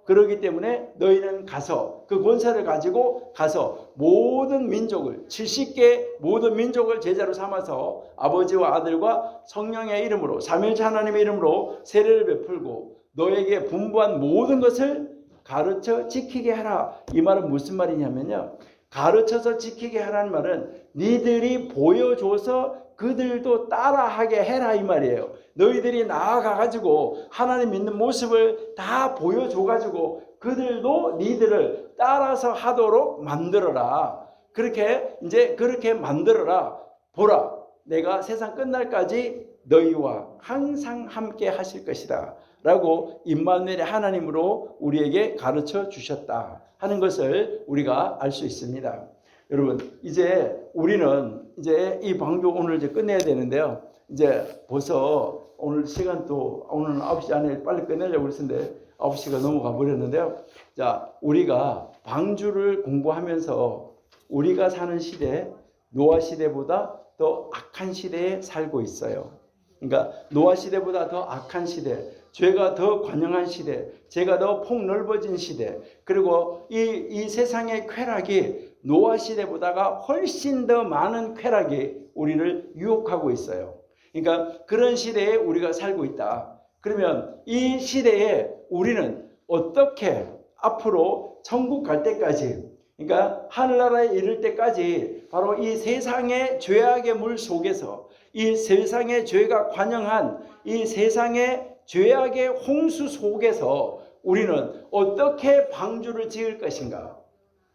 그렇기 때문에 너희는 가서 그 권세를 가지고 가서 모든 민족을, 70개 모든 민족을 제자로 삼아서 아버지와 아들과 성령의 이름으로, 삼위일체 하나님의 이름으로 세례를 베풀고 너에게 분부한 모든 것을 가르쳐 지키게 하라. 이 말은 무슨 말이냐면요, 가르쳐서 지키게 하라는 말은 니들이 보여줘서 그들도 따라하게 해라 이 말이에요. 너희들이 나아가가지고 하나님 믿는 모습을 다 보여줘가지고 그들도 니들을 따라서 하도록 만들어라. 그렇게 만들어라. 보라, 내가 세상 끝날까지 너희와 항상 함께 하실 것이다 라고 임마누엘의 하나님으로 우리에게 가르쳐 주셨다 하는 것을 우리가 알 수 있습니다. 여러분, 이제 우리는 이제 이 방주 오늘 이제 끝내야 되는데요. 이제 벌써 오늘 시간도 오늘 9시 안에 빨리 끝내려고 그랬는데 9시가 넘어가 버렸는데요. 자, 우리가 방주를 공부하면서 우리가 사는 시대, 노아 시대보다 더 악한 시대에 살고 있어요. 그러니까 노아 시대보다 더 악한 시대, 죄가 더 관영한 시대, 죄가 더 폭넓어진 시대, 그리고 이 세상의 쾌락이 노아 시대보다가 훨씬 더 많은 쾌락이 우리를 유혹하고 있어요. 그러니까 그런 시대에 우리가 살고 있다. 그러면 이 시대에 우리는 어떻게 앞으로 천국 갈 때까지, 그러니까 하늘나라에 이를 때까지 바로 이 세상의 죄악의 물 속에서, 이 세상의 죄가 관영한 이 세상의 죄악의 홍수 속에서 우리는 어떻게 방주를 지을 것인가?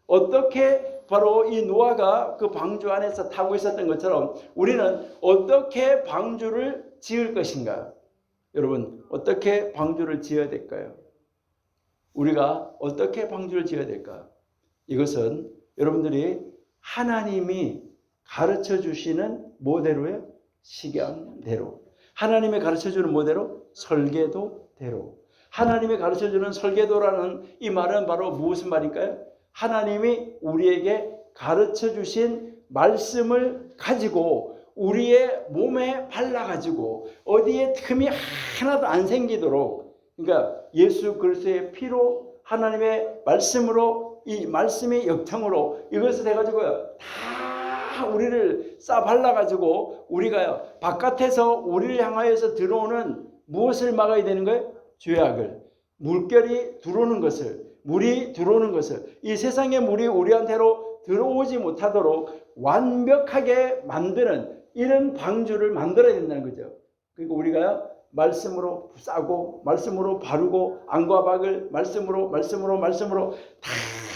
어떻게 바로 이 노아가 그 방주 안에서 타고 있었던 것처럼 우리는 어떻게 방주를 지을 것인가? 여러분, 어떻게 방주를 지어야 될까요? 우리가 어떻게 방주를 지어야 될까? 이것은 여러분들이 하나님이 가르쳐 주시는 모델로요, 식양대로, 하나님이 가르쳐 주는 모델로, 설계도대로. 하나님이 가르쳐 주는 설계도라는 이 말은 바로 무슨 말일까요? 하나님이 우리에게 가르쳐 주신 말씀을 가지고 우리의 몸에 발라가지고 어디에 틈이 하나도 안 생기도록, 그러니까 예수 그리스도의 피로, 하나님의 말씀으로, 이 말씀의 역정으로 이것을 해가지고 다 우리를 싸 발라가지고 우리가 바깥에서 우리를 향하여서 들어오는 무엇을 막아야 되는 거예요? 죄악을, 물결이 들어오는 것을, 물이 들어오는 것을, 이 세상의 물이 우리한테로 들어오지 못하도록 완벽하게 만드는 이런 방주를 만들어야 된다는 거죠. 그러니까 우리가 말씀으로 싸고, 말씀으로 바르고, 안과 박을 말씀으로 다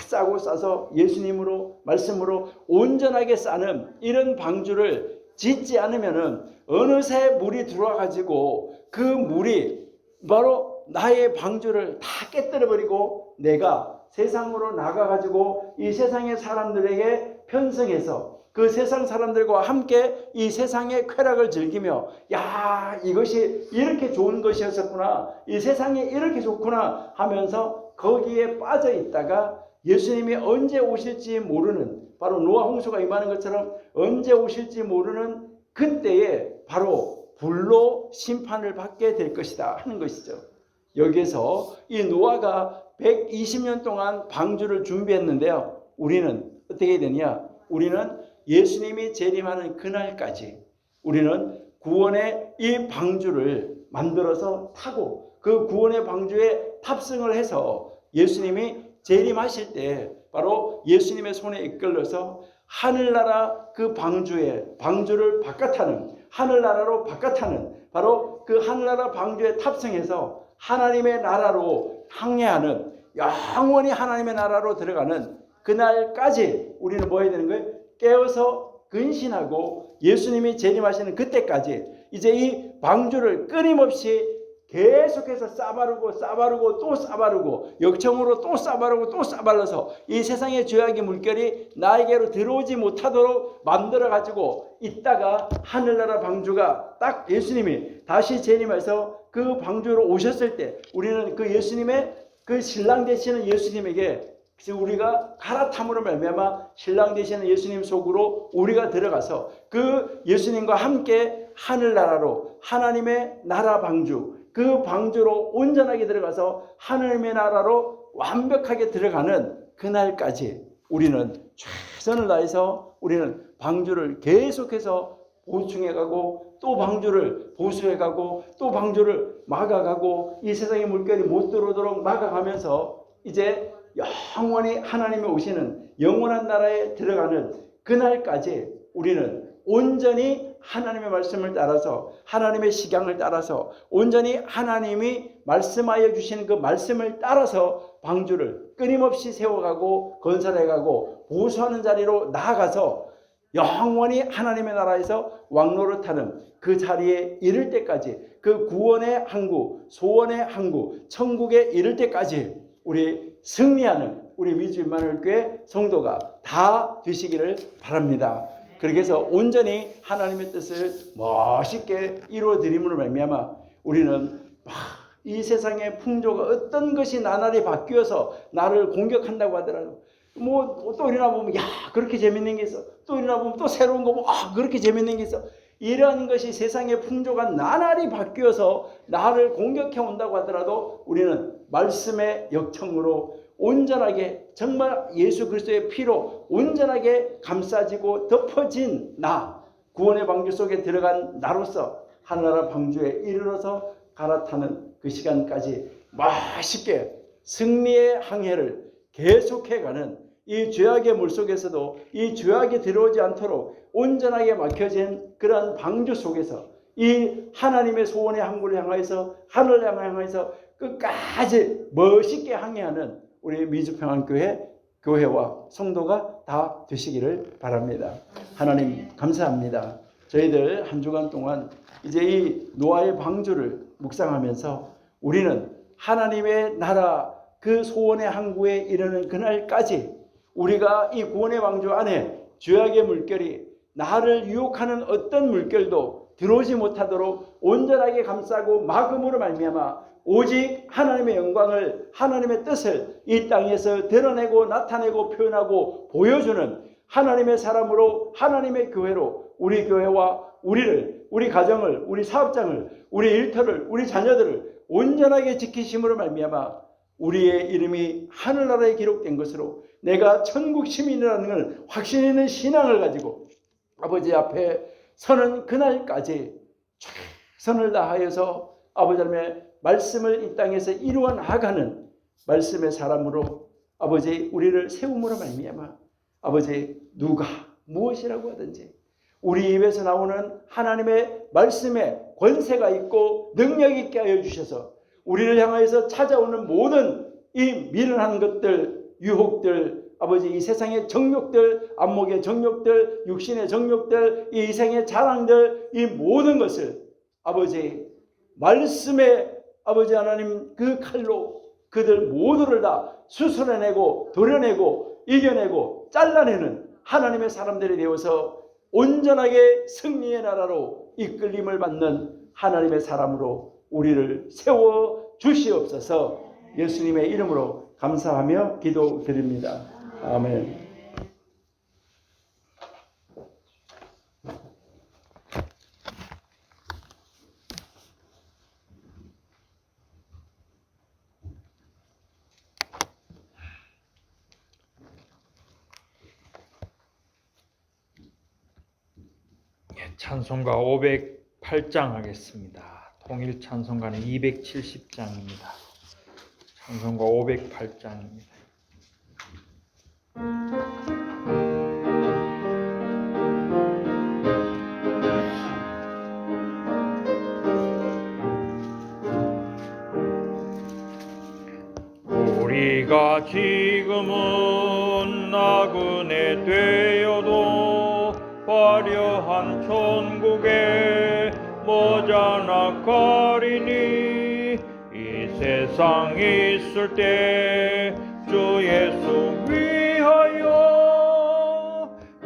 싸고 싸서 예수님으로, 말씀으로 온전하게 싸는 이런 방주를 짓지 않으면은 어느새 물이 들어와 가지고 그 물이 바로 나의 방주를 다 깨뜨려 버리고 내가 세상으로 나가 가지고 이 세상의 사람들에게 편성해서 그 세상 사람들과 함께 이 세상의 쾌락을 즐기며, 야, 이것이 이렇게 좋은 것이었었구나, 이 세상이 이렇게 좋구나 하면서 거기에 빠져 있다가 예수님이 언제 오실지 모르는, 바로 노아 홍수가 임하는 것처럼 언제 오실지 모르는 그때에 바로 불로 심판을 받게 될 것이다 하는 것이죠. 여기에서 이 노아가 120년 동안 방주를 준비했는데요, 우리는 어떻게 해야 되냐? 우리는 예수님이 재림하는 그날까지 우리는 구원의 이 방주를 만들어서 타고 그 구원의 방주에 탑승을 해서 예수님이 재림하실 때 바로 예수님의 손에 이끌려서 하늘나라 그 방주를 바깥하는, 하늘나라로 바깥하는, 바로 그 하늘나라 방주에 탑승해서 하나님의 나라로 항해하는, 영원히 하나님의 나라로 들어가는 그날까지 우리는 뭐 해야 되는 거예요? 깨어서 근신하고 예수님이 재림하시는 그때까지 이제 이 방주를 끊임없이 계속해서 싸바르고 또 싸바르고 역청으로 또 싸바르고 또 싸발라서 이 세상의 죄악의 물결이 나에게로 들어오지 못하도록 만들어 가지고 있다가 하늘나라 방주가 딱 예수님이 다시 재림해서 그 방주로 오셨을 때 우리는 그 예수님의 그 신랑 되시는 예수님에게 우리가 갈아탐으로 말미암아 신랑 되시는 예수님 속으로 우리가 들어가서 그 예수님과 함께 하늘나라로 하나님의 나라 방주 그 방주로 온전하게 들어가서 하나님의 나라로 완벽하게 들어가는 그날까지 우리는 최선을 다해서 우리는 방주를 계속해서 보충해가고 또 방주를 보수해가고 또 방주를 막아가고 이 세상의 물결이 못 들어오도록 막아가면서 이제 영원히 하나님이 오시는 영원한 나라에 들어가는 그날까지 우리는 온전히 하나님의 말씀을 따라서 하나님의 식양을 따라서 온전히 하나님이 말씀하여 주시는 그 말씀을 따라서 방주를 끊임없이 세워가고 건설해가고 보수하는 자리로 나아가서 영원히 하나님의 나라에서 왕노릇하는 그 자리에 이를 때까지 그 구원의 항구 소원의 항구 천국에 이를 때까지 우리 승리하는 우리 미주임마누엘교회 성도가 다 되시기를 바랍니다. 그렇게 해서 온전히 하나님의 뜻을 멋있게 이루어 드림으로 말미암아 우리는 이 세상의 풍조가 어떤 것이 나날이 바뀌어서 나를 공격한다고 하더라도 또 일어나 보면 그렇게 재밌는 게 있어. 또 일어나 보면 또 새로운 거 그렇게 재밌는 게 있어. 이러한 것이 세상의 풍조가 나날이 바뀌어서 나를 공격해 온다고 하더라도 우리는 말씀의 역청으로 온전하게 정말 예수 그리스도의 피로 온전하게 감싸지고 덮어진 나 구원의 방주 속에 들어간 나로서 하늘나라 방주에 이르러서 갈아타는 그 시간까지 맛있게 승리의 항해를 계속해가는 이 죄악의 물속에서도 이 죄악이 들어오지 않도록 온전하게 막혀진 그러한 방주 속에서 이 하나님의 소원의 항구를 향하여서 하늘을 향하여서 끝까지 멋있게 항해하는 우리 미주평안교회 교회와 성도가 다 되시기를 바랍니다. 하나님 감사합니다. 저희들 한 주간 동안 이제 이 노아의 방주를 묵상하면서 우리는 하나님의 나라 그 소원의 항구에 이르는 그날까지 우리가 이 구원의 방주 안에 죄악의 물결이 나를 유혹하는 어떤 물결도 들어오지 못하도록 온전하게 감싸고 막음으로 말미암아 오직 하나님의 영광을 하나님의 뜻을 이 땅에서 드러내고 나타내고 표현하고 보여주는 하나님의 사람으로 하나님의 교회로 우리 교회와 우리를 우리 가정을 우리 사업장을 우리 일터를 우리 자녀들을 온전하게 지키심으로 말미암아 우리의 이름이 하늘나라에 기록된 것으로 내가 천국 시민이라는 걸 확신 있는 신앙을 가지고 아버지 앞에 서는 그날까지 최선을 다하여서 아버지 하나님의 말씀을 이 땅에서 이루어 나가는 말씀의 사람으로 아버지 우리를 세움으로 말미암아 아버지 누가 무엇이라고 하든지 우리 입에서 나오는 하나님의 말씀에 권세가 있고 능력 있게 하여 주셔서 우리를 향하여서 찾아오는 모든 이 미련한 것들 유혹들 아버지 이 세상의 정욕들 안목의 정욕들 육신의 정욕들 이 인생의 자랑들 이 모든 것을 아버지 말씀의 아버지 하나님 그 칼로 그들 모두를 다 수술해내고 도려내고 이겨내고 잘라내는 하나님의 사람들이 되어서 온전하게 승리의 나라로 이끌림을 받는 하나님의 사람으로 우리를 세워 주시옵소서. 예수님의 이름으로 감사하며 기도드립니다. 아멘. 찬송가 508장 하겠습니다. 통일 찬송가는 270장입니다. 찬송가 508장입니다. 우리가 지금은 나그네 되어도 화려한 천국에 머지않아 가리니 이 세상 있을 때 주 예수 위하여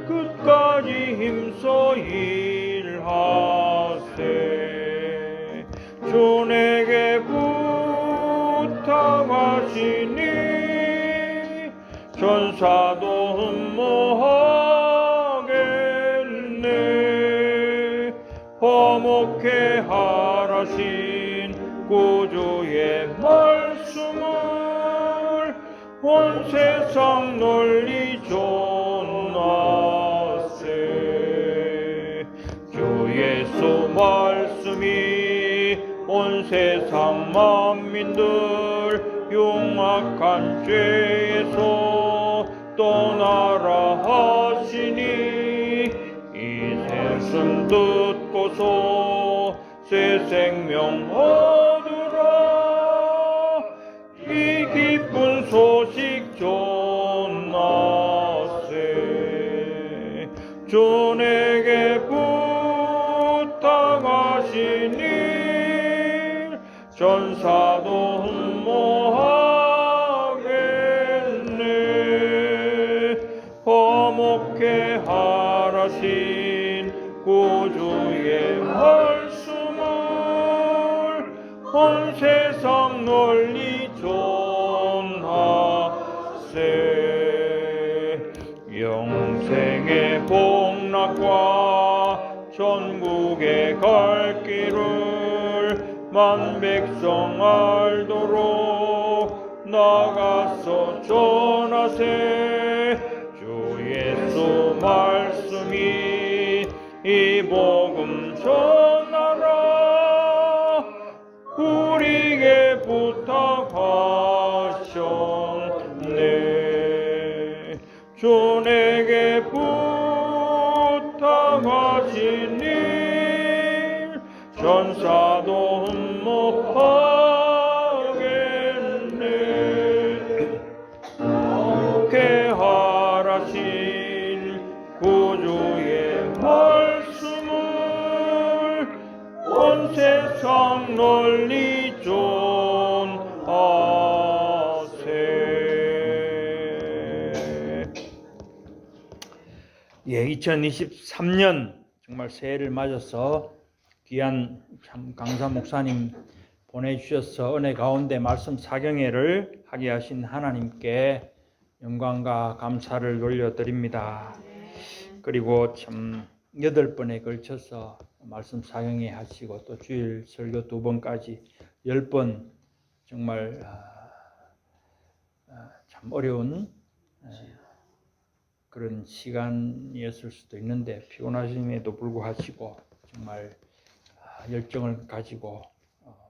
끝까지 힘써 일하세. 주 내게 부탁하시니 전사도 흠모하겠네. 화목해 하라신 구주의 말씀을 온 세상 널리 전하세. 주 예수 말씀이 온 세상 만민들 흉악한 죄에서 떠나라 하시니 이 말씀 듣고서 새 생명 얻으라. 이 기쁜 소식 전하세. 주 내게 부탁하시니 전사도 흠모하겠네. 화목해 하라신 구주의 말씀을 온 세상 널리 전하세. 영생의 복락과 천국에 갈 길을 만 백성 알도록 나가서 전하세. 주 예수 말씀이 이 복음 전하라. 우리에게 부탁하셨네. 주 내게 부탁하시니 전사도 흠모하겠네. 함께 하라신 구주의 말씀을 온 세상 널리 전하세. 예, 2023년 정말 새해를 맞아서 귀한 참 강사 목사님 보내주셔서 은혜 가운데 말씀 사경회를 하게 하신 하나님께 영광과 감사를 돌려드립니다. 그리고 참 8번에 걸쳐서 말씀 사경회 하시고 또 주일 설교 2번까지 10번 정말 참 어려운 그런 시간이었을 수도 있는데 피곤하심에도 불구하고 정말 열정을 가지고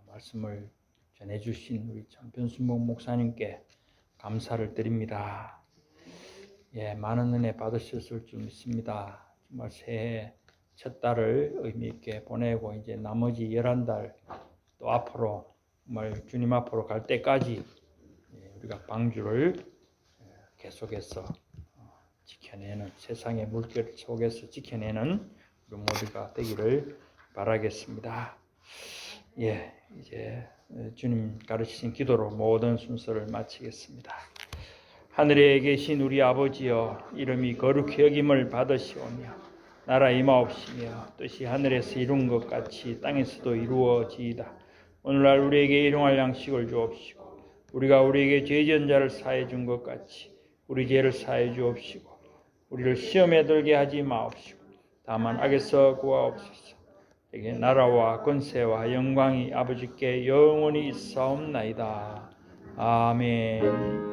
말씀을 전해주신 우리 참 변순복 목사님께 감사를 드립니다. 예, 많은 은혜 받으셨을 줄 믿습니다. 정말 새해 첫 달을 의미 있게 보내고 이제 나머지 11달 또 앞으로 정말 주님 앞으로 갈 때까지 우리가 방주를 계속해서 지켜내는 세상의 물결 속에서 지켜내는 우리 모두가 되기를 바라겠습니다. 예, 이제 주님 가르치신 기도로 모든 순서를 마치겠습니다. 하늘에 계신 우리 아버지여, 이름이 거룩히 여김을 받으시오며 나라 임하옵시며 뜻이 하늘에서 이룬 것 같이 땅에서도 이루어지이다. 오늘날 우리에게 일용할 양식을 주옵시고 우리가 우리에게 죄지은 자를 사해 준 것 같이 우리 죄를 사해 주옵시고 우리를 시험에 들게 하지 마옵시고 다만 악에서 구하옵소서. 내게 나라와 권세와 영광이 아버지께 영원히 있사옵나이다. 아멘.